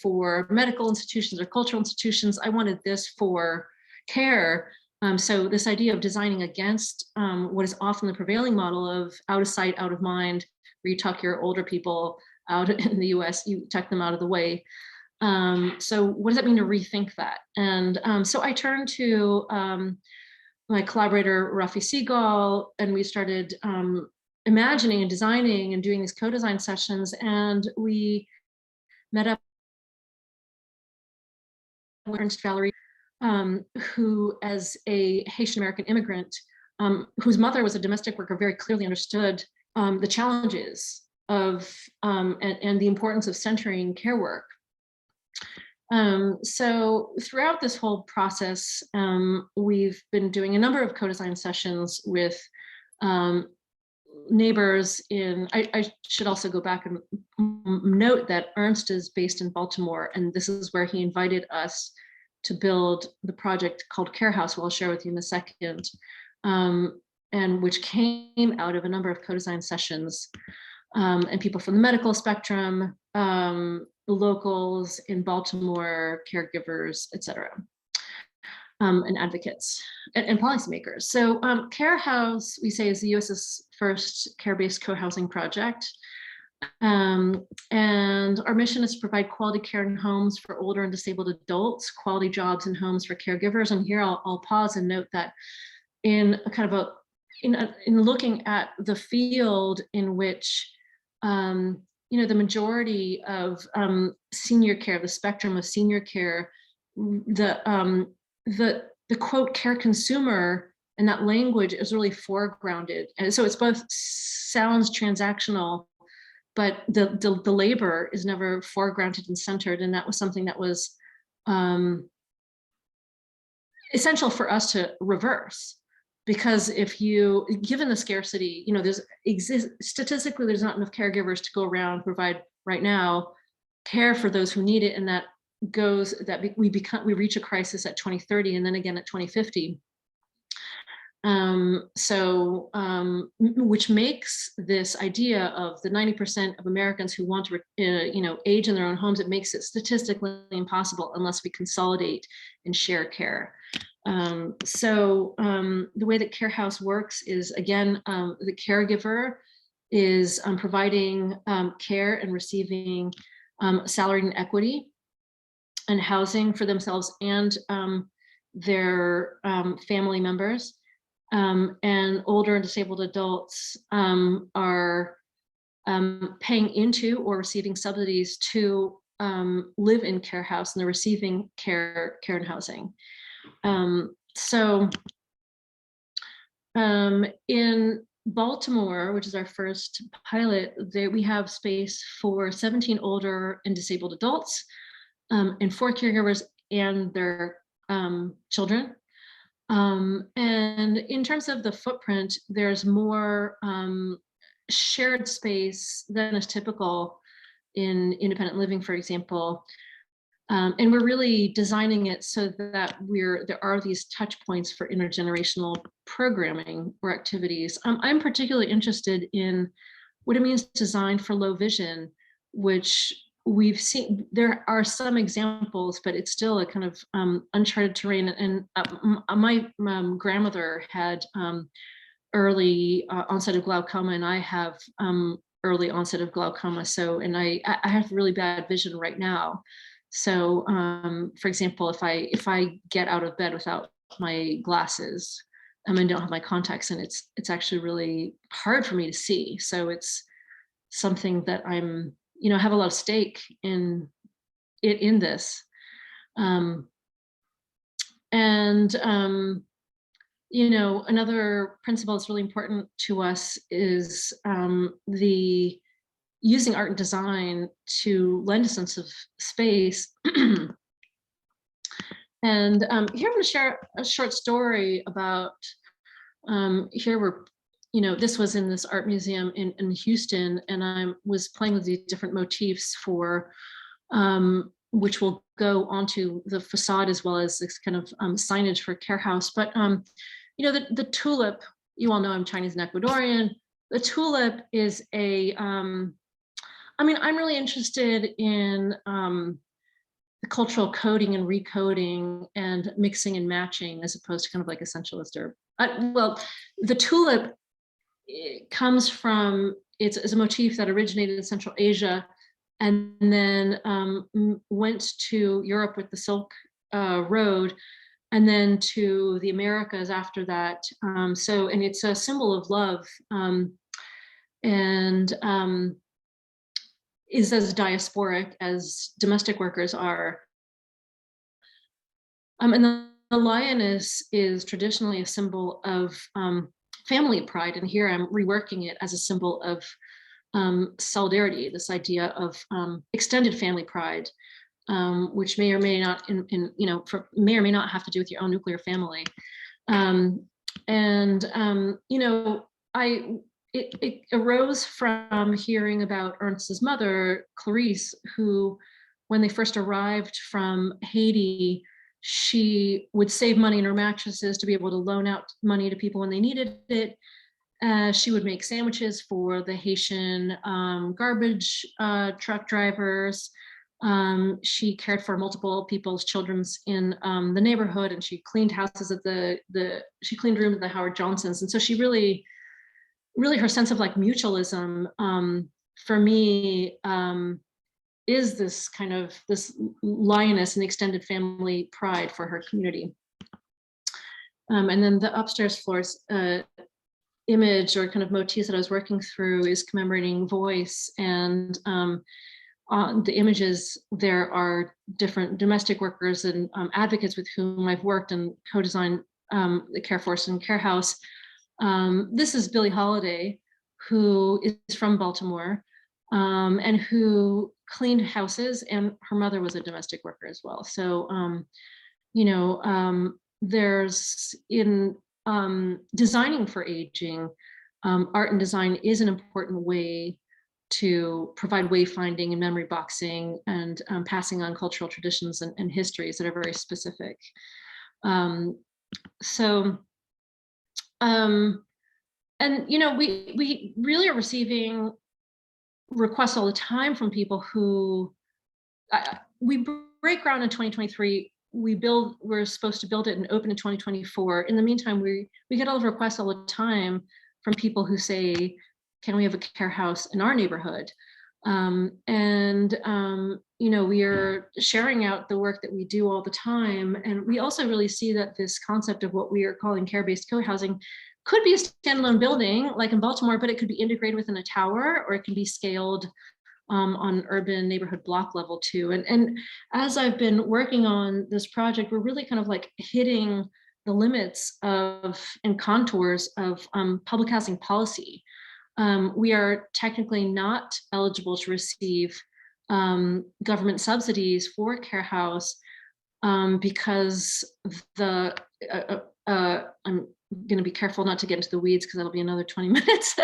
for medical institutions or cultural institutions, I wanted this for care. So this idea of designing against what is often the prevailing model of out of sight, out of mind, where you tuck your older people out in the US, you tuck them out of the way. So what does that mean to rethink that? And so I turned to my collaborator, Rafi Segal, and we started imagining and designing and doing these co-design sessions. And we met up with Ernst Valerie, who, as a Haitian American immigrant, whose mother was a domestic worker, very clearly understood the challenges of and the importance of centering care work. So throughout this whole process, we've been doing a number of co-design sessions with neighbors in, I should also go back and note that Ernst is based in Baltimore, and this is where he invited us to build the project called Carehaus, who I'll share with you in a second, and which came out of a number of co-design sessions, and people from the medical spectrum, locals in Baltimore, caregivers, et cetera, and advocates and policymakers. So Carehaus, we say, is the US's first care-based co-housing project. And our mission is to provide quality care in homes for older and disabled adults, quality jobs in homes for caregivers. And here I'll pause and note that in a kind of in looking at the field in which the majority of senior care, the spectrum of senior care, the quote care consumer and that language is really foregrounded, and so it's both sounds transactional, but the labor is never foregrounded and centered, and that was something that was essential for us to reverse. because given the scarcity, statistically, there's not enough caregivers to go around provide right now care for those who need it, and we reach a crisis at 2030 and then again at 2050. Which makes this idea of the 90% of Americans who want to, age in their own homes, it makes it statistically impossible unless we consolidate and share care. The way that Carehaus works is, again, the caregiver is providing care and receiving salary and equity and housing for themselves and their family members. And older and disabled adults are paying into or receiving subsidies to live in Carehaus, and they're receiving care and housing. In Baltimore, which is our first pilot, we have space for 17 older and disabled adults and 4 caregivers and their children. And in terms of the footprint, there's more shared space than is typical in independent living, for example. And we're really designing it so that there are these touch points for intergenerational programming or activities. I'm particularly interested in what it means to design for low vision, which we've seen. There are some examples, but it's still a kind of uncharted terrain. And my grandmother had early onset of glaucoma, and I have early onset of glaucoma. And I have really bad vision right now. So, for example, if I get out of bed without my glasses and don't have my contacts in, it's actually really hard for me to see. So it's something that I'm, have a lot of stake in this. Another principle that's really important to us is the using art and design to lend a sense of space. And here I'm going to share a short story about this was in this art museum in Houston, and I was playing with these different motifs for which will go onto the facade as well as this kind of signage for Carehaus. But the tulip, you all know I'm Chinese and Ecuadorian. The tulip is I'm really interested in the cultural coding and recoding and mixing and matching as opposed to kind of like essentialist or, the tulip comes from, it's a motif that originated in Central Asia and then went to Europe with the Silk Road and then to the Americas after that. And it's a symbol of love and is as diasporic as domestic workers are. And the lioness is traditionally a symbol of family pride. And here I'm reworking it as a symbol of solidarity, this idea of extended family pride, which may or may not, may or may not have to do with your own nuclear family. It arose from hearing about Ernst's mother, Clarice, who, when they first arrived from Haiti, she would save money in her mattresses to be able to loan out money to people when they needed it. She would make sandwiches for the Haitian garbage truck drivers. She cared for multiple people's children's in the neighborhood, and she cleaned houses at she cleaned rooms at the Howard Johnsons. And so she really her sense of like mutualism for me is this kind of this lioness and extended family pride for her community. And then the upstairs floors image or kind of motifs that I was working through is commemorating voice, and on the images there are different domestic workers and advocates with whom I've worked and co-designed the Careforce and Carehaus. This is Billie Holiday, who is from Baltimore and who cleaned houses, and her mother was a domestic worker as well. So, there's in designing for aging, art and design is an important way to provide wayfinding and memory boxing and passing on cultural traditions and histories that are very specific. And we really are receiving requests all the time from people who we break ground in 2023. We're supposed to build it and open in 2024. In the meantime, we get all the requests all the time from people who say, can we have a care house in our neighborhood? We are sharing out the work that we do all the time. And we also really see that this concept of what we are calling care-based co-housing could be a standalone building like in Baltimore, but it could be integrated within a tower, or it can be scaled on urban neighborhood block level too. And as I've been working on this project, we're really kind of like hitting the limits of and contours of public housing policy. We are technically not eligible to receive government subsidies for Carehaus because I'm going to be careful not to get into the weeds because that'll be another 20 minutes,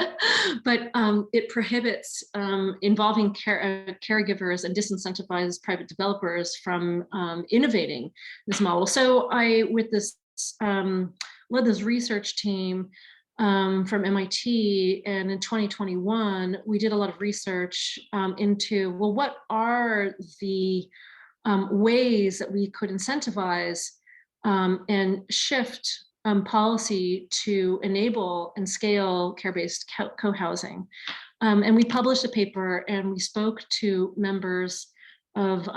but it prohibits involving caregivers and disincentivizes private developers from innovating this model. So I, with this, led this research team from MIT, and in 2021, we did a lot of research into, well, what are the ways that we could incentivize and shift policy to enable and scale care-based co-housing. And we published a paper and we spoke to members of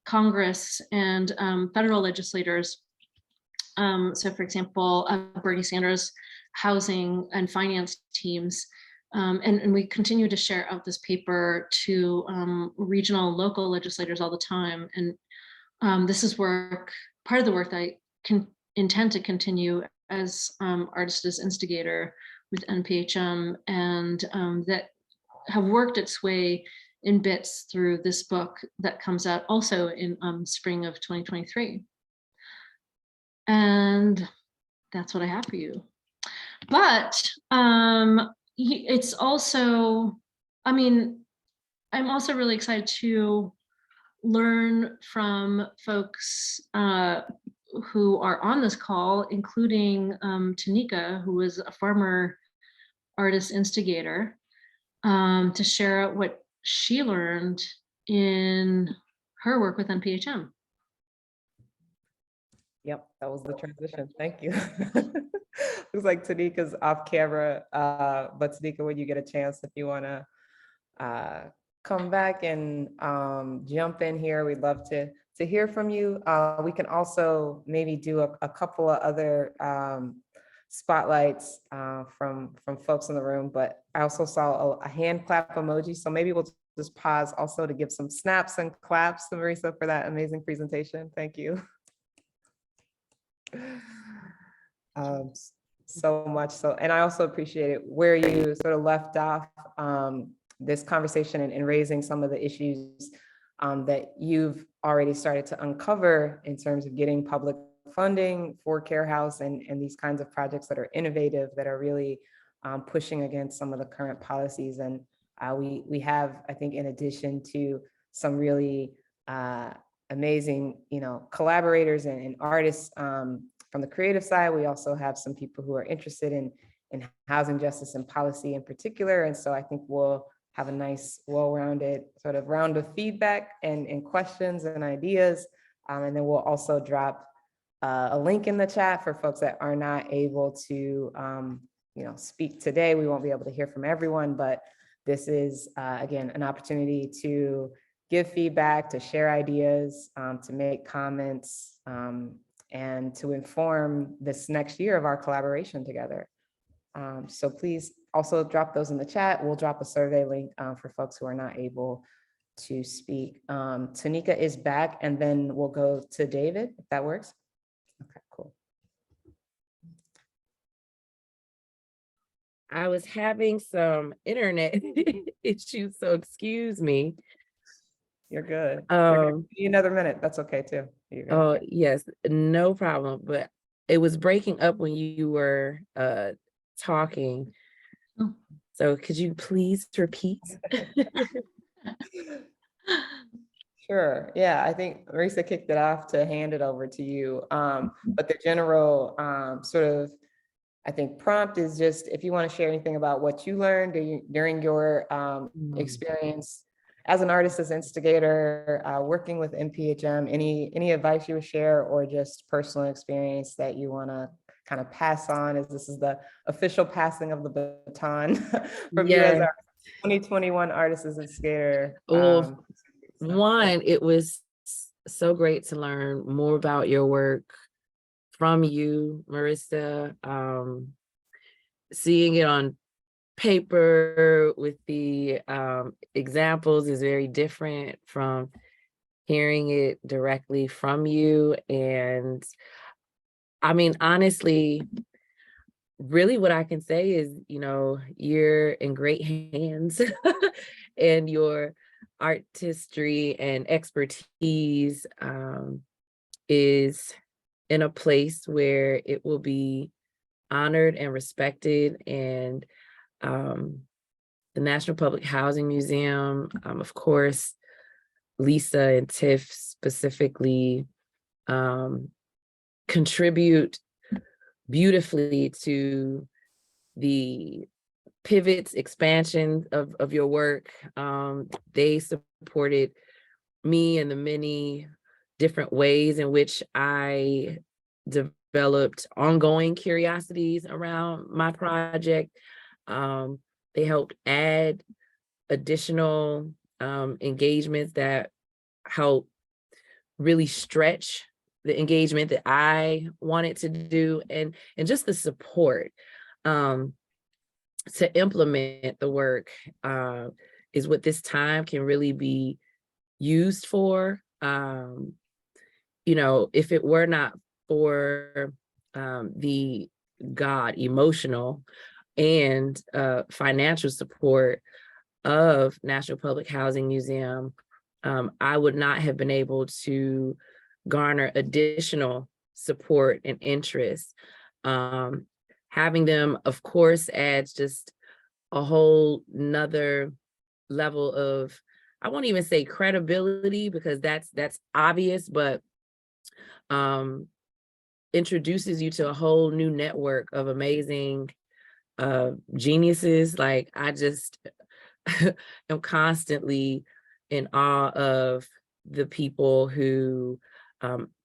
Congress and federal legislators. So for example, Bernie Sanders' housing and finance teams. And we continue to share out this paper to regional and local legislators all the time. And this is part of the work that I can intend to continue as artist as instigator with NPHM, and that have worked its way in bits through this book that comes out also in spring of 2023. And that's what I have for you. But it's also, I'm also really excited to learn from folks who are on this call, including Tonika, who was a former artist instigator, to share what she learned in her work with NPHM. Yep, that was the transition. Thank you. Looks like Tonika's off camera, but Tonika, when you get a chance, if you want to come back and jump in here, we'd love to hear from you. We can also maybe do a couple of other spotlights from folks in the room, but I also saw a hand clap emoji, so maybe we'll just pause also to give some snaps and claps to Marisa for that amazing presentation. Thank you. So much so, and I also appreciate it where you sort of left off this conversation and raising some of the issues that you've already started to uncover in terms of getting public funding for Carehaus and these kinds of projects that are innovative, that are really pushing against some of the current policies. And we have, I think, in addition to some really amazing, collaborators and artists from the creative side, we also have some people who are interested in housing justice and policy in particular. And so I think we'll have a nice, well-rounded sort of round of feedback and questions and ideas. And then we'll also drop a link in the chat for folks that are not able to speak today. We won't be able to hear from everyone, but this is, again, an opportunity to give feedback, to share ideas, to make comments, and to inform this next year of our collaboration together. So please also drop those in the chat. We'll drop a survey link for folks who are not able to speak. Tonika is back, and then we'll go to David, if that works. Okay, cool. I was having some internet issues, so excuse me. You're good. You're good. Give you another minute. That's okay too. Oh, yes, no problem. But it was breaking up when you were talking. Oh. So could you please repeat? Sure. Yeah, I think Marisa kicked it off to hand it over to you. But the general sort of, I think, prompt is just if you want to share anything about what you learned during your experience as an artist, as instigator, working with NPHM, any advice you would share, or just personal experience that you want to kind of pass on, as this is the official passing of the baton from you as Yeah. our 2021 artist as instigator. Well, one, it was so great to learn more about your work from you, Marisa. Seeing it on paper with the examples is very different from hearing it directly from you. And I mean, honestly, really what I can say is, you know, you're in great hands and your artistry and expertise is in a place where it will be honored and respected. And the National Public Housing Museum, of course, Lisa and Tiff specifically contribute beautifully to the pivots, expansion of your work. They supported me in the many different ways in which I developed ongoing curiosities around my project. They helped add additional engagements that help really stretch the engagement that I wanted to do, and just the support to implement the work is what this time can really be used for. You know, if it were not for the emotional and financial support of National Public Housing Museum, I would not have been able to garner additional support and interest. Having them, of course, adds just a whole nother level of, I won't even say credibility, because that's obvious, but introduces you to a whole new network of amazing geniuses. Like, I just am constantly in awe of the people who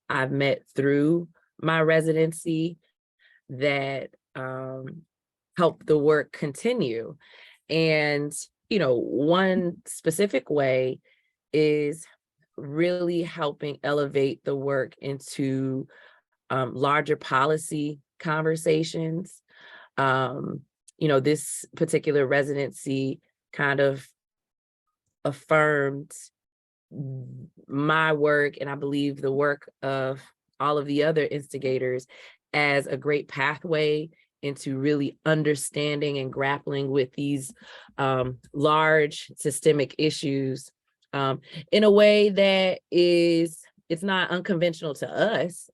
I've met through my residency that help the work continue. And, you know, one specific way is really helping elevate the work into larger policy conversations. You know, this particular residency kind of affirmed my work, and I believe the work of all of the other instigators, as a great pathway into really understanding and grappling with these large systemic issues in a way that it's not unconventional to us,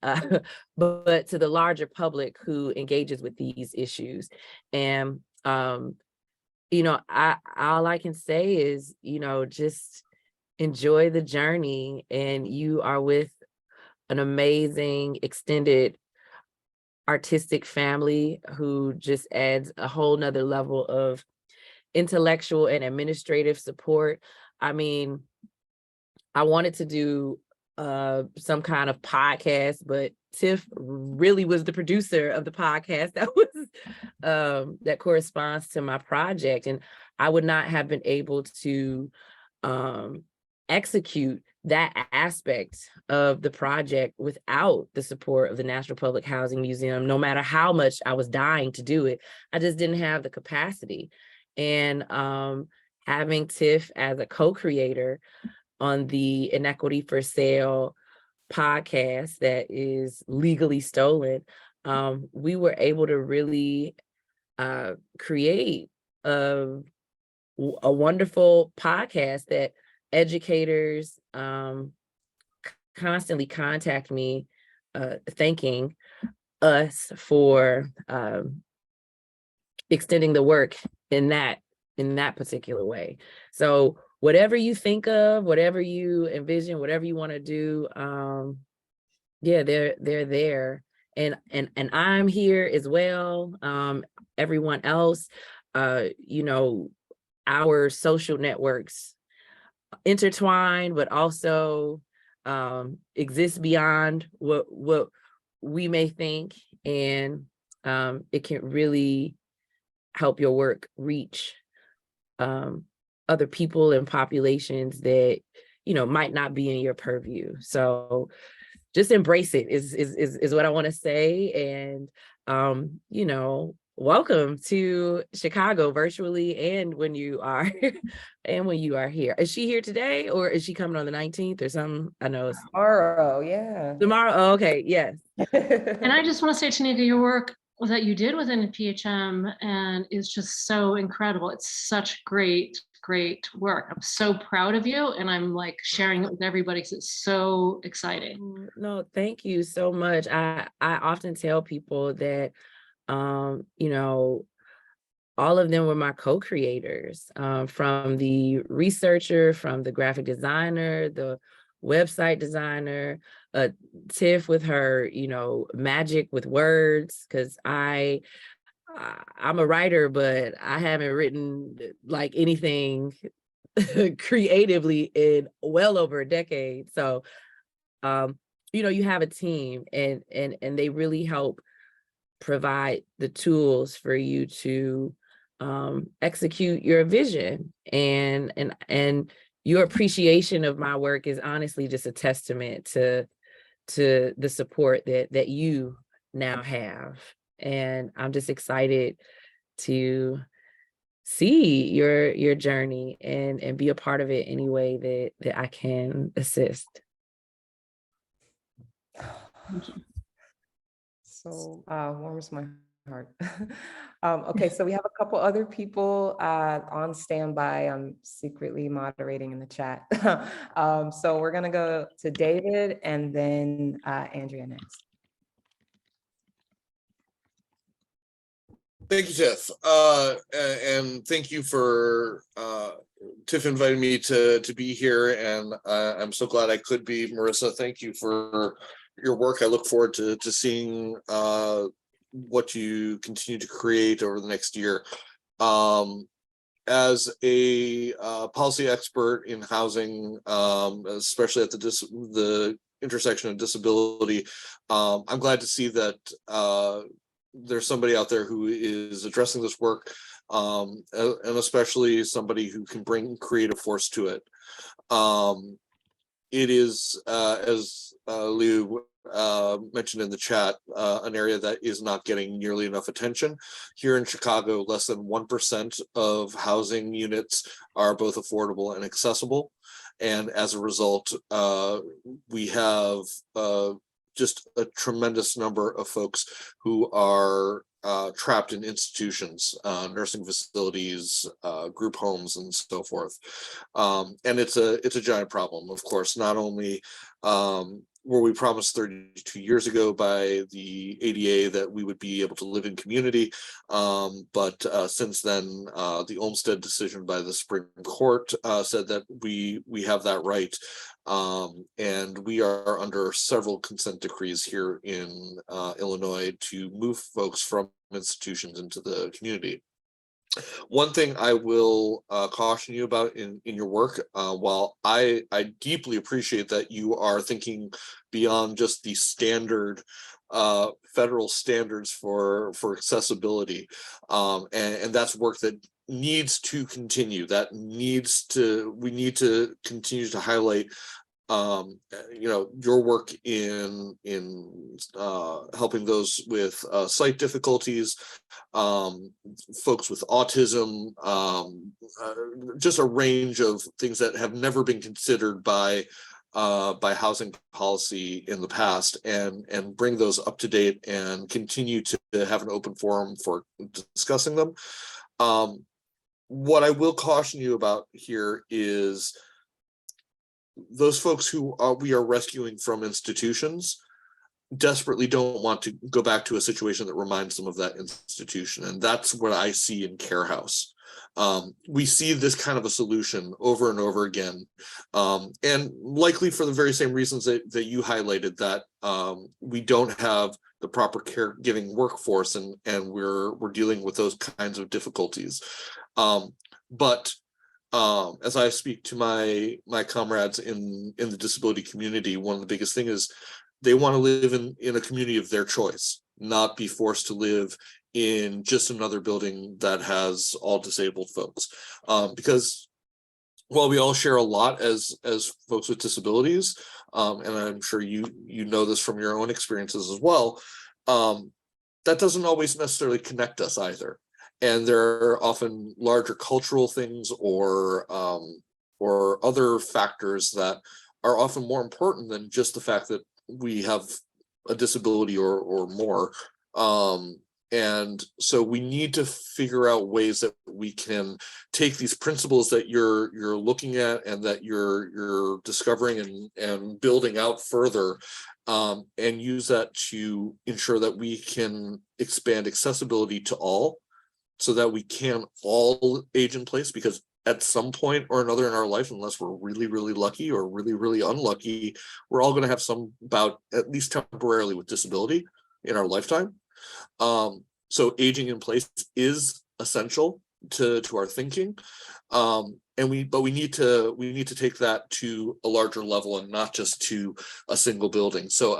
but to the larger public who engages with these issues. And you know, all I can say is, you know, just enjoy the journey, and you are with an amazing extended artistic family who just adds a whole nother level of intellectual and administrative support. I mean, I wanted to do some kind of podcast, but Tiff really was the producer of the podcast that corresponds to my project, and I would not have been able to execute that aspect of the project without the support of the National Public Housing Museum. No matter how much I was dying to do it, I just didn't have the capacity. And having Tiff as a co-creator on the Inequity for Sale podcast that is legally stolen, we were able to really create a wonderful podcast that educators constantly contact me thanking us for extending the work in that particular way. So whatever you think of, whatever you envision, whatever you want to do, yeah, they're there. And I'm here as well. Everyone else, you know, our social networks intertwine, but also exist beyond what we may think, and it can really help your work reach other people and populations that, you know, might not be in your purview. So just embrace it is what I want to say. And you know, welcome to Chicago virtually, and when you are here. Is she here today, or is she coming on the 19th or something? I know it's Tomorrow, yeah. tomorrow. Oh, okay, yes. And I just want to say, Tonika, your work that you did within NPHM and is just so incredible. It's such great work. I'm so proud of you, and I'm like sharing it with everybody because it's so exciting. No, thank you so much. I often tell people that you know, all of them were my co-creators, from the researcher, from the graphic designer, the website designer, Tiff with her, you know, magic with words, because I'm a writer, but I haven't written like anything creatively in well over a decade. So, you know, you have a team, and they really help provide the tools for you to execute your vision, and your appreciation of my work is honestly just a testament to the support that you now have. And I'm just excited to see your journey and be a part of it any way that I can assist. Thank you. So warms my heart. Okay, so we have a couple other people on standby. I'm secretly moderating in the chat. So we're gonna go to David and then Andrea next. Thank you, Tiff. And thank you for Tiff inviting me to be here, and I'm so glad I could be. Marisa, thank you for your work. I look forward to seeing what you continue to create over the next year. As a policy expert in housing, especially at the intersection of disability, I'm glad to see that there's somebody out there who is addressing this work, and especially somebody who can bring creative force to it. It is, as Lou mentioned in the chat, an area that is not getting nearly enough attention. Here in Chicago, less than 1% of housing units are both affordable and accessible. And as a result, we have just a tremendous number of folks who are trapped in institutions, nursing facilities, group homes, and so forth. And it's a giant problem, of course. Not only were we promised 32 years ago by the ADA that we would be able to live in community, but since then, the Olmstead decision by the Supreme Court said that we have that right. And we are under several consent decrees here in Illinois to move folks from institutions into the community. One thing I will caution you about in your work, while I deeply appreciate that you are thinking beyond just the standard federal standards for accessibility, and that's work that needs to continue. We need to continue to highlight your work in helping those with sight difficulties, folks with autism, just a range of things that have never been considered by housing policy in the past, and bring those up to date and continue to have an open forum for discussing them. What I will caution you about here is those folks who we are rescuing from institutions. desperately don't want to go back to a situation that reminds them of that institution. And that's what I see in Carehaus. We see this kind of a solution over and over again, and likely for the very same reasons that you highlighted, that we don't have the proper caregiving workforce, and we're dealing with those kinds of difficulties. But as I speak to my comrades in the disability community, one of the biggest things is they want to live in a community of their choice, not be forced to live in just another building that has all disabled folks. Because while we all share a lot as folks with disabilities, and I'm sure you know this from your own experiences as well, that doesn't always necessarily connect us either. And there are often larger cultural things or other factors that are often more important than just the fact that we have a disability or more. And so we need to figure out ways that we can take these principles that you're looking at and that you're discovering and building out further, and use that to ensure that we can expand accessibility to all, so that we can all age in place, because at some point or another in our life, unless we're really, really lucky or really, really unlucky, we're all going to have some bout, at least temporarily, with disability in our lifetime. So aging in place is essential to our thinking. And we need to take that to a larger level and not just to a single building. So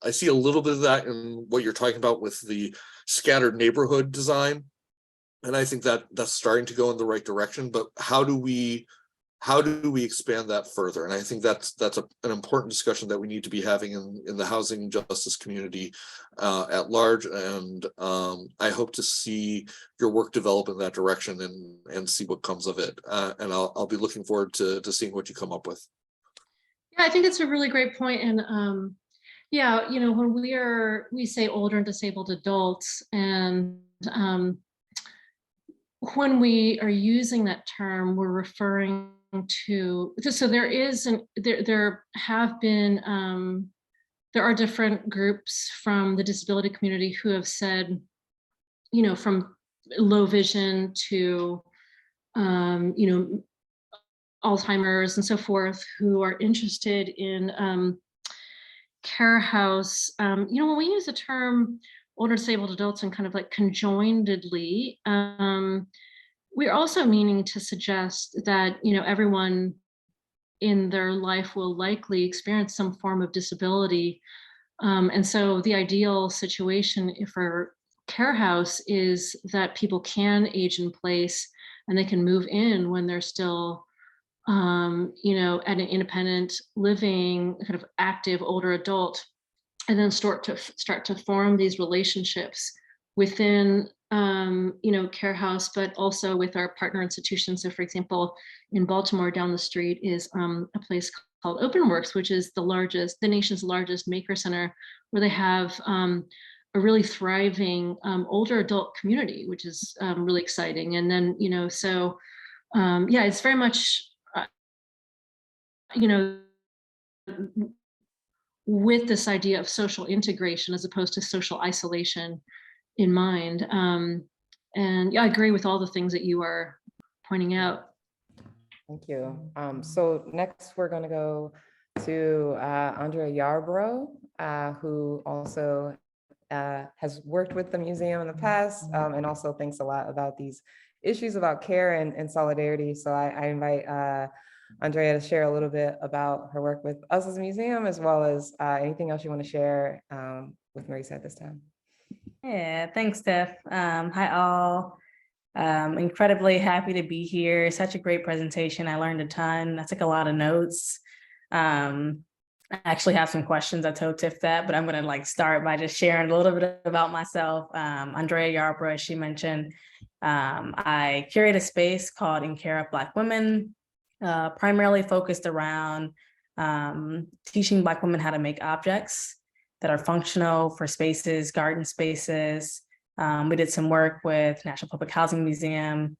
I see a little bit of that in what you're talking about with the scattered neighborhood design. And I think that that's starting to go in the right direction, but how do we expand that further? And I think that's an important discussion that we need to be having in the housing justice community at large. And I hope to see your work develop in that direction and see what comes of it. And I'll be looking forward to seeing what you come up with. Yeah, I think it's a really great point. And yeah, you know, when we say older and disabled adults, and when we are using that term, we're referring to, so there are different groups from the disability community who have said, you know, from low vision to you know, Alzheimer's and so forth, who are interested in Carehaus. You know, when we use the term older disabled adults and kind of like conjointedly, we're also meaning to suggest that, you know, everyone in their life will likely experience some form of disability. And so the ideal situation for Carehaus is that people can age in place and they can move in when they're still, you know, at an independent living, kind of active older adult, and then start to form these relationships within, you know, Carehaus, but also with our partner institutions. So, for example, in Baltimore, down the street is a place called OpenWorks, which is the nation's largest maker center, where they have a really thriving older adult community, which is really exciting. And then, you know, so yeah, it's very much, you know, with this idea of social integration as opposed to social isolation in mind. And yeah, I agree with all the things that you are pointing out. Thank you. So next we're going to go to Andrea Yarbrough, who also has worked with the museum in the past, and also thinks a lot about these issues about care and solidarity. So I invite Andrea to share a little bit about her work with us as a museum, as well as anything else you want to share with Marisa at this time. Yeah, thanks, Steph. Hi, all. Incredibly happy to be here. Such a great presentation. I learned a ton. I took a lot of notes. I actually have some questions. I told Tiff that, but I'm going to start by just sharing a little bit about myself. Andrea Yarbrough, as she mentioned, I curate a space called In Care of Black Women, primarily focused around teaching Black women how to make objects that are functional for spaces, garden spaces. We did some work with National Public Housing Museum,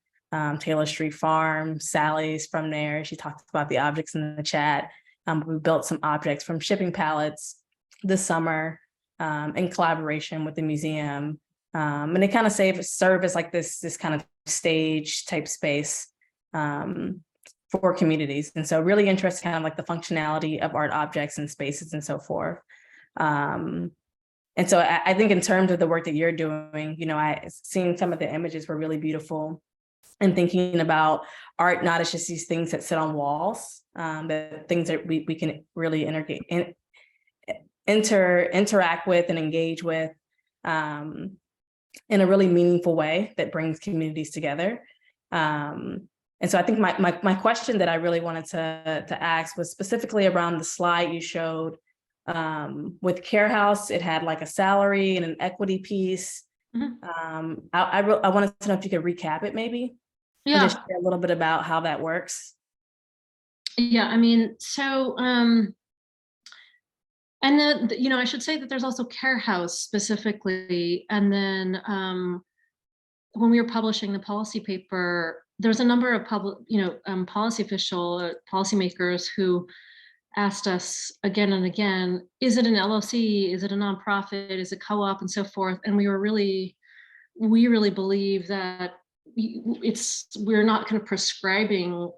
Taylor Street Farm. Sally's from there. She talked about the objects in the chat. We built some objects from shipping pallets this summer. in collaboration with the museum. And they kind of serve as like this kind of stage type space for communities. And so really interested kind of like the functionality of art objects and spaces and so forth. And so I think in terms of the work that you're doing, you know, seeing some of the images were really beautiful, and thinking about art not as just these things that sit on walls, but things that we can really interact with and engage with in a really meaningful way that brings communities together. And so I think my question that I really wanted to ask was specifically around the slide you showed with Carehaus. It had like a salary and an equity piece. Mm-hmm. I wanted to know if you could recap it maybe. Yeah. And just share a little bit about how that works. Yeah, I mean, so, and then, you know, I should say that there's also Carehaus specifically. And then when we were publishing the policy paper, there's a number of policymakers who asked us again and again, is it an LLC? Is it a nonprofit? Is it co-op and so forth? And we really believe that we're not kind of prescribing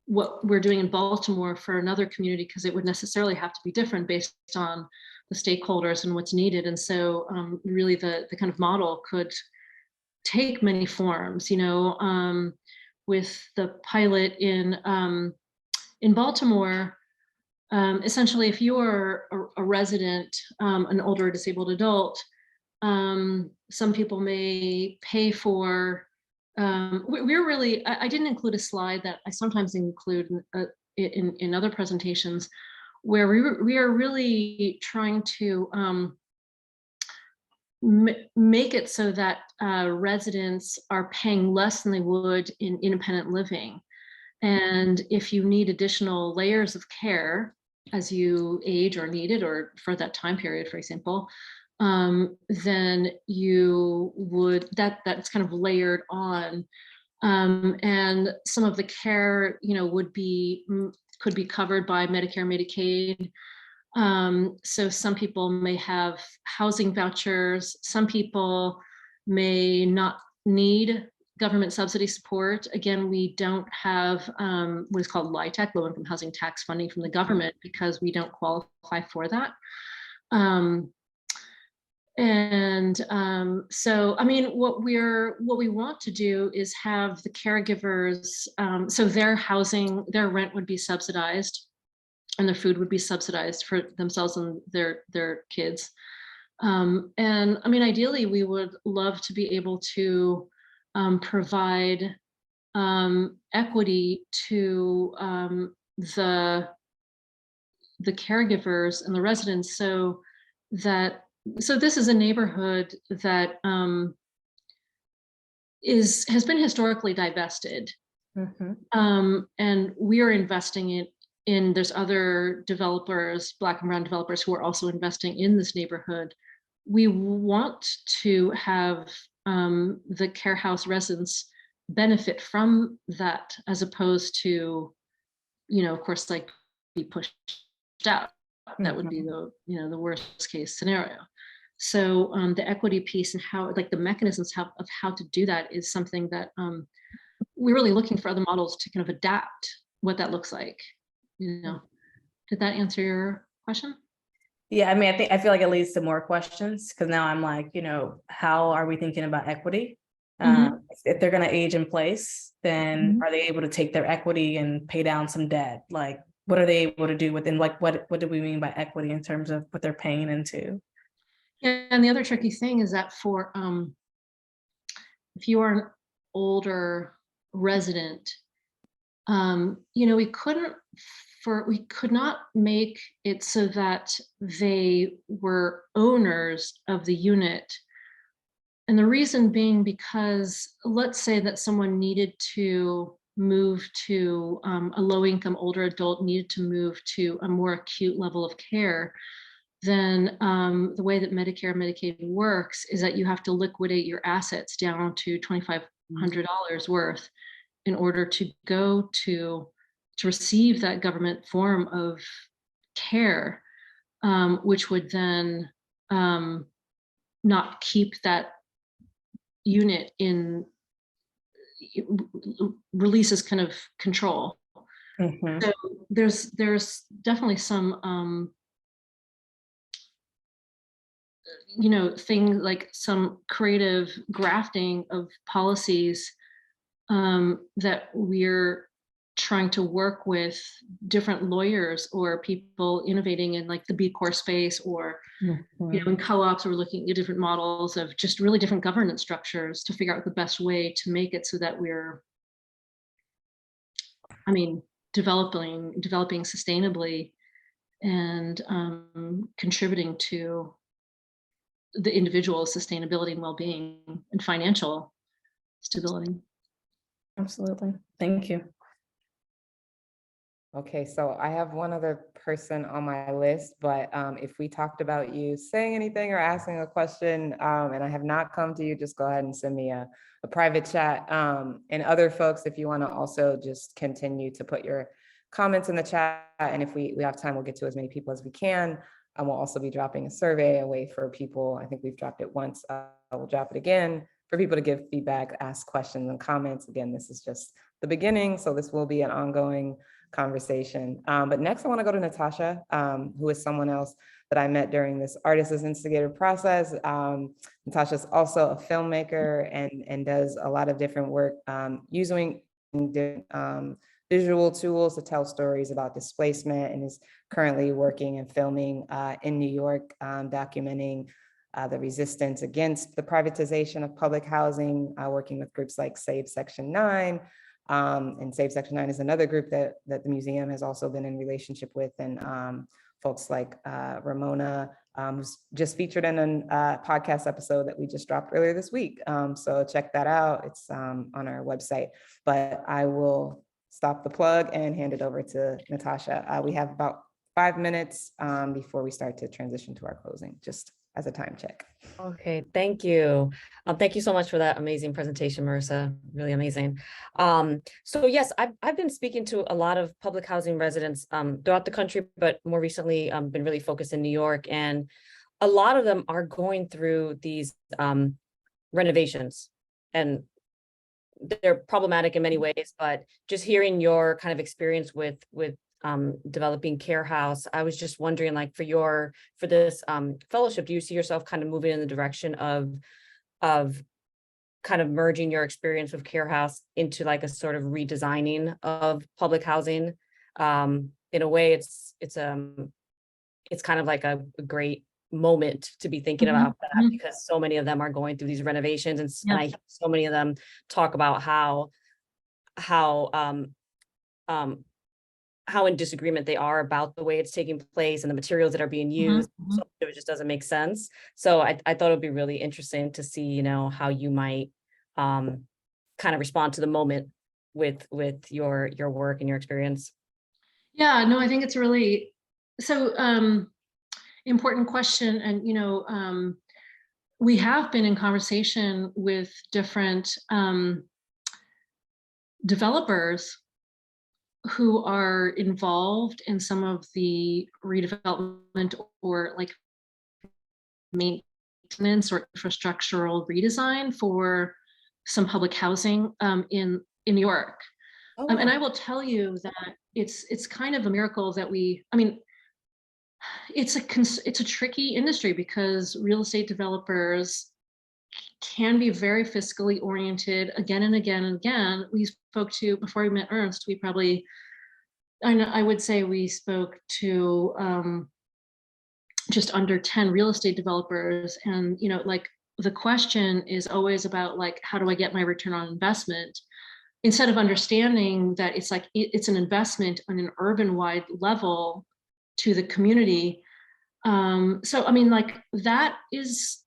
what we're doing in Baltimore for another community, because it would necessarily have to be different based on the stakeholders and what's needed. And so really the kind of model could take many forms, you know, with the pilot in Baltimore. Essentially, if you are a resident, an older disabled adult, some people may pay for, we're really, I didn't include a slide that I sometimes include in other presentations, where we are really trying to make it so that residents are paying less than they would in independent living. And if you need additional layers of care as you age or need it, or for that time period, for example, then you would, that's kind of layered on. And some of the care, you know, could be covered by Medicare, Medicaid. So some people may have housing vouchers. Some people may not need government subsidy support. Again, we don't have what is called LIHTC, low income housing tax funding from the government, because we don't qualify for that. So, I mean, what we want to do is have the caregivers, so their housing, their rent would be subsidized, and their food would be subsidized for themselves and their kids. And I mean, ideally, we would love to be able to provide equity to the caregivers and the residents, so this is a neighborhood that has been historically divested. Mm-hmm. And we are investing in there's other developers, Black and brown developers, who are also investing in this neighborhood. We want to have the Carehaus residents benefit from that, as opposed to, you know, of course, like, be pushed out. That would be the worst case scenario. So the equity piece and how, like, the mechanisms of how to do that is something that we're really looking for other models to kind of adapt what that looks like. You know, did that answer your question? Yeah, I mean, I feel like it leads to more questions, because now I'm like, you know, how are we thinking about equity? If they're going to age in place, then are they able to take their equity and pay down some debt? Like, what are they able to do within, like, what do we mean by equity in terms of what they're paying into? Yeah, and the other tricky thing is that for if you are an older resident, you know, we could not make it so that they were owners of the unit. And the reason being because, let's say that someone needed to move to a low-income older adult needed to move to a more acute level of care, then the way that Medicare and Medicaid works is that you have to liquidate your assets down to $2,500 worth in order to go to receive that government form of care. which would then not keep that unit in releases kind of control. Mhm. So there's definitely some things like some creative grafting of policies that we're trying to work with different lawyers or people innovating in like the B Corp space, or in co-ops, we're looking at different models of just really different governance structures to figure out the best way to make it so that we're, developing sustainably and contributing to the individual's sustainability and well-being and financial stability. Absolutely. Thank you. Okay, so I have one other person on my list, but if we talked about you saying anything or asking a question, and I have not come to you, just go ahead and send me a private chat. And other folks, if you want to also just continue to put your comments in the chat, and if we have time, we'll get to as many people as we can. And we'll also be dropping a survey away for people. I think we've dropped it once. We'll drop it again for people to give feedback, ask questions and comments. Again, this is just the beginning, so this will be an ongoing conversation. But next I want to go to Natasha, who is someone else that I met during this Artist as Instigator process. Natasha is also a filmmaker and does a lot of different work using visual tools to tell stories about displacement, and is currently working and filming in New York, documenting the resistance against the privatization of public housing, working with groups like Save Section 9. And Save Section 9 is another group that the museum has also been in relationship with, and folks like Ramona, who's just featured in a podcast episode that we just dropped earlier this week. So check that out. It's on our website. But I will stop the plug and hand it over to Natasha. We have about 5 minutes before we start to transition to our closing, just as a time check. Okay, thank you. Thank you so much for that amazing presentation, Marisa. Really amazing. So yes, I've been speaking to a lot of public housing residents throughout the country, but more recently been really focused in New York, and a lot of them are going through these renovations, and they're problematic in many ways. But just hearing your kind of experience with developing Carehaus, I was just wondering, like, for this fellowship, do you see yourself kind of moving in the direction of kind of merging your experience with Carehaus into like a sort of redesigning of public housing? In a way, it's kind of like a great moment to be thinking about that, because so many of them are going through these renovations, and I hear so many of them talk about how in disagreement they are about the way it's taking place and the materials that are being used. So it just doesn't make sense. So I thought it would be really interesting to see, how you might kind of respond to the moment with your work and your experience. Yeah, no, I think it's a really important question. And, we have been in conversation with different developers who are involved in some of the redevelopment or like maintenance or infrastructural redesign for some public housing in New York. Oh, wow. And I will tell you that it's kind of a miracle that it's a tricky industry, because real estate developers can be very fiscally oriented again and again and again. We spoke to, before we met Ernst, I would say we spoke to just under 10 real estate developers. And, like, the question is always about, like, how do I get my return on investment? Instead of understanding that it's like, it's an investment on an urban wide level to the community. So, like, that is,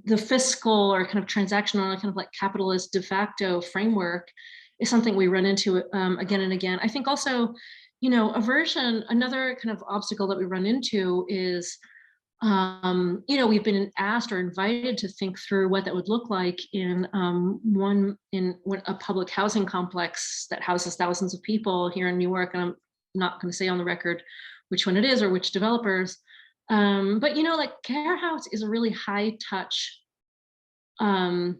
the fiscal or kind of transactional, kind of like capitalist de facto framework is something we run into again and again. I think also, another kind of obstacle that we run into is, we've been asked or invited to think through what that would look like in a public housing complex that houses thousands of people here in New York. And not going to say on the record which one it is or which developers. But you know, like Carehaus is a really high touch to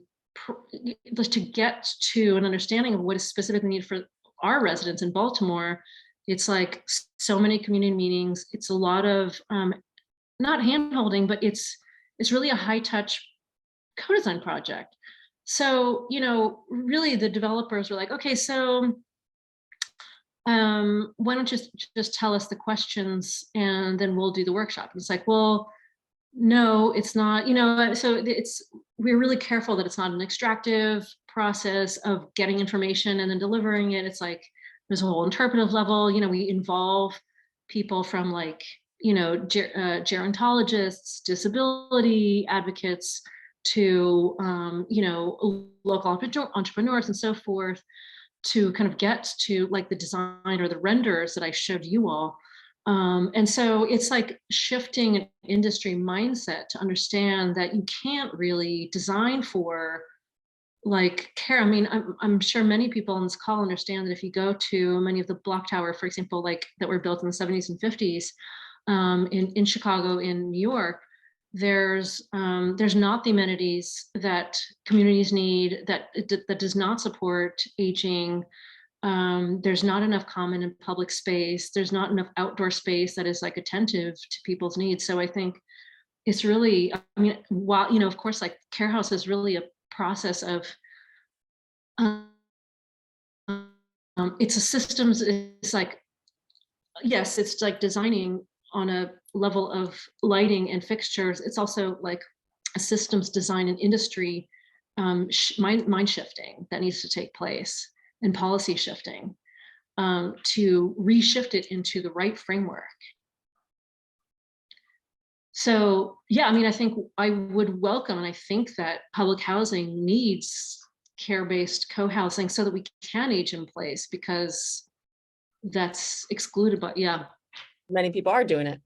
get to an understanding of what is specifically needed for our residents in Baltimore. It's like so many community meetings. It's a lot of not hand holding, but it's really a high touch co-design project. So, you know, really the developers were like, okay, so why don't you just tell us the questions and then we'll do the workshop. And it's like, well, no, it's not, you know, so we're really careful that it's not an extractive process of getting information and then delivering it. It's like, there's a whole interpretive level, you know, we involve people from like, you know, gerontologists, disability advocates to, you know, local entrepreneurs and so forth to kind of get to like the design or the renders that I showed you all. And so it's like shifting an industry mindset to understand that you can't really design for like care. I mean, I'm sure many people on this call understand that if you go to many of the block tower, for example, like that were built in the 70s and 50s in Chicago, in New York, there's not the amenities that communities need, that does not support aging. There's not enough common and public space. There's not enough outdoor space that is like attentive to people's needs. So I think it's really, I mean, while, you know, of course, like Carehaus is really a process of, it's a systems, it's like, yes, it's like designing on a level of lighting and fixtures. It's also like a systems design and industry mind shifting that needs to take place, and policy shifting to reshift it into the right framework. So yeah, I mean, I think I would welcome, and I think that public housing needs care-based co-housing so that we can age in place, because that's excluded, but yeah. Many people are doing it.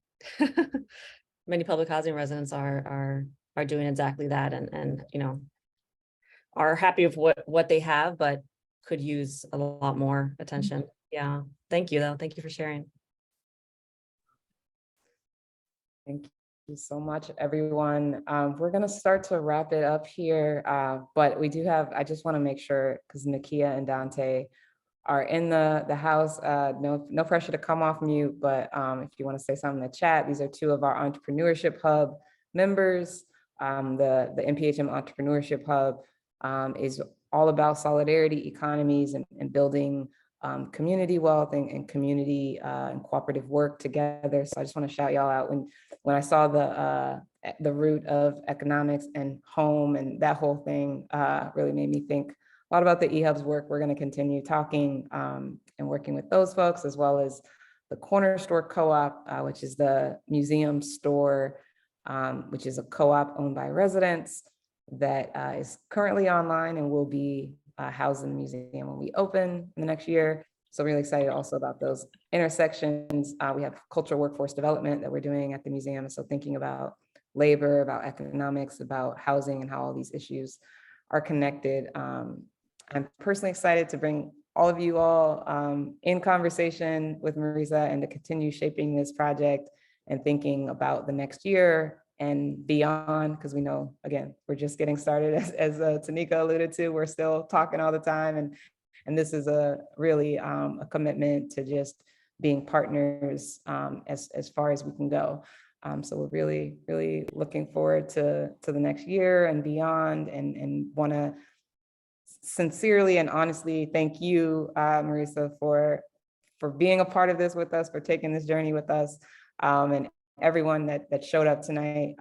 Many public housing residents are doing exactly that, and you know, are happy with what they have, but could use a lot more attention. Yeah, thank you though. Thank you for sharing. Thank you so much, everyone. We're gonna start to wrap it up here, but we do have, I just wanna make sure, because Nakia and Dante are in the house, no pressure to come off mute, but if you wanna say something in the chat, these are two of our Entrepreneurship Hub members. The NPHM Entrepreneurship Hub is all about solidarity economies and building community wealth and community and cooperative work together. So I just want to shout y'all out. When I saw the root of economics and home and that whole thing really made me think a lot about the eHub's work. We're going to continue talking and working with those folks, as well as the Corner Store Co-op, which is the museum store, which is a co-op owned by residents that is currently online and will be housed in the museum when we open in the next year. So really excited also about those intersections. We have cultural workforce development that we're doing at the museum. So thinking about labor, about economics, about housing, and how all these issues are connected. I'm personally excited to bring all of you all in conversation with Marisa and to continue shaping this project and thinking about the next year and beyond, because we know, again, we're just getting started, as Tonika alluded to. We're still talking all the time, and this is a really a commitment to just being partners as far as we can go. So we're really, really looking forward to the next year and beyond, and want to sincerely and honestly thank you, Marisa, for being a part of this with us, for taking this journey with us, and everyone that showed up tonight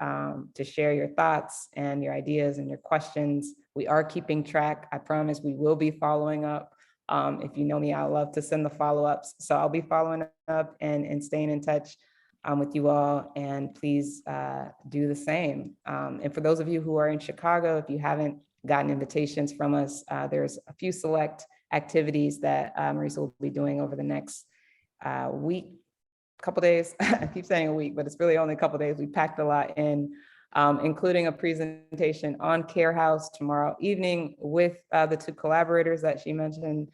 to share your thoughts and your ideas and your questions. We are keeping track. I promise we will be following up. If you know me, I love to send the follow-ups. So I'll be following up and staying in touch with you all, and please do the same. And for those of you who are in Chicago, if you haven't gotten invitations from us, there's a few select activities that Marisa will be doing over the next week, couple days. I keep saying a week, but it's really only a couple days. We packed a lot in, including a presentation on Carehaus tomorrow evening with the two collaborators that she mentioned,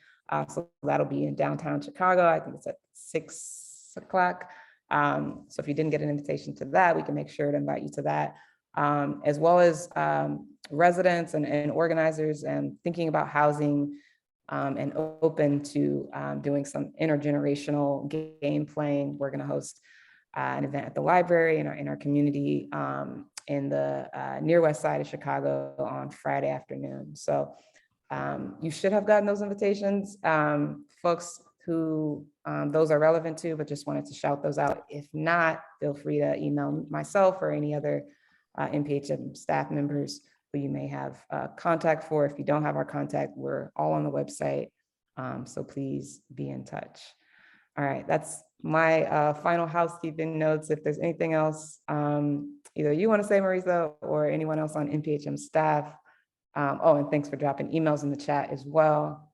So that'll be in downtown Chicago. I think it's at 6 o'clock. So if you didn't get an invitation to that, we can make sure to invite you to that, as well as residents and organizers and thinking about housing, and open to doing some intergenerational game playing. We're going to host an event at the library in our community in the near west side of Chicago on Friday afternoon. So you should have gotten those invitations. Folks who those are relevant to, but just wanted to shout those out. If not, feel free to email myself or any other NPHM staff members who you may have contact for. If you don't have our contact, we're all on the website. So please be in touch. All right, that's my final housekeeping notes. If there's anything else, either you want to say, Marisa, or anyone else on NPHM staff. Oh, and thanks for dropping emails in the chat as well.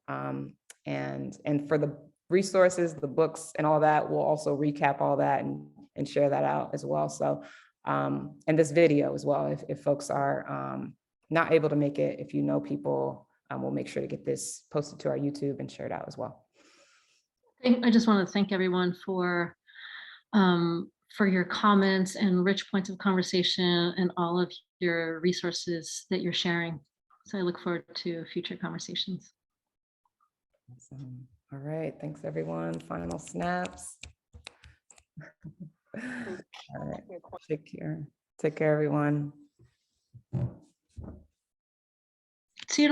And for the resources, the books and all that, we'll also recap all that and share that out as well. So, and this video as well, if folks are not able to make it, if you know people, we'll make sure to get this posted to our YouTube and shared out as well. I just want to thank everyone for your comments and rich points of conversation and all of your resources that you're sharing. So I look forward to future conversations. Awesome. All right, thanks everyone. Final snaps. All right, take care everyone.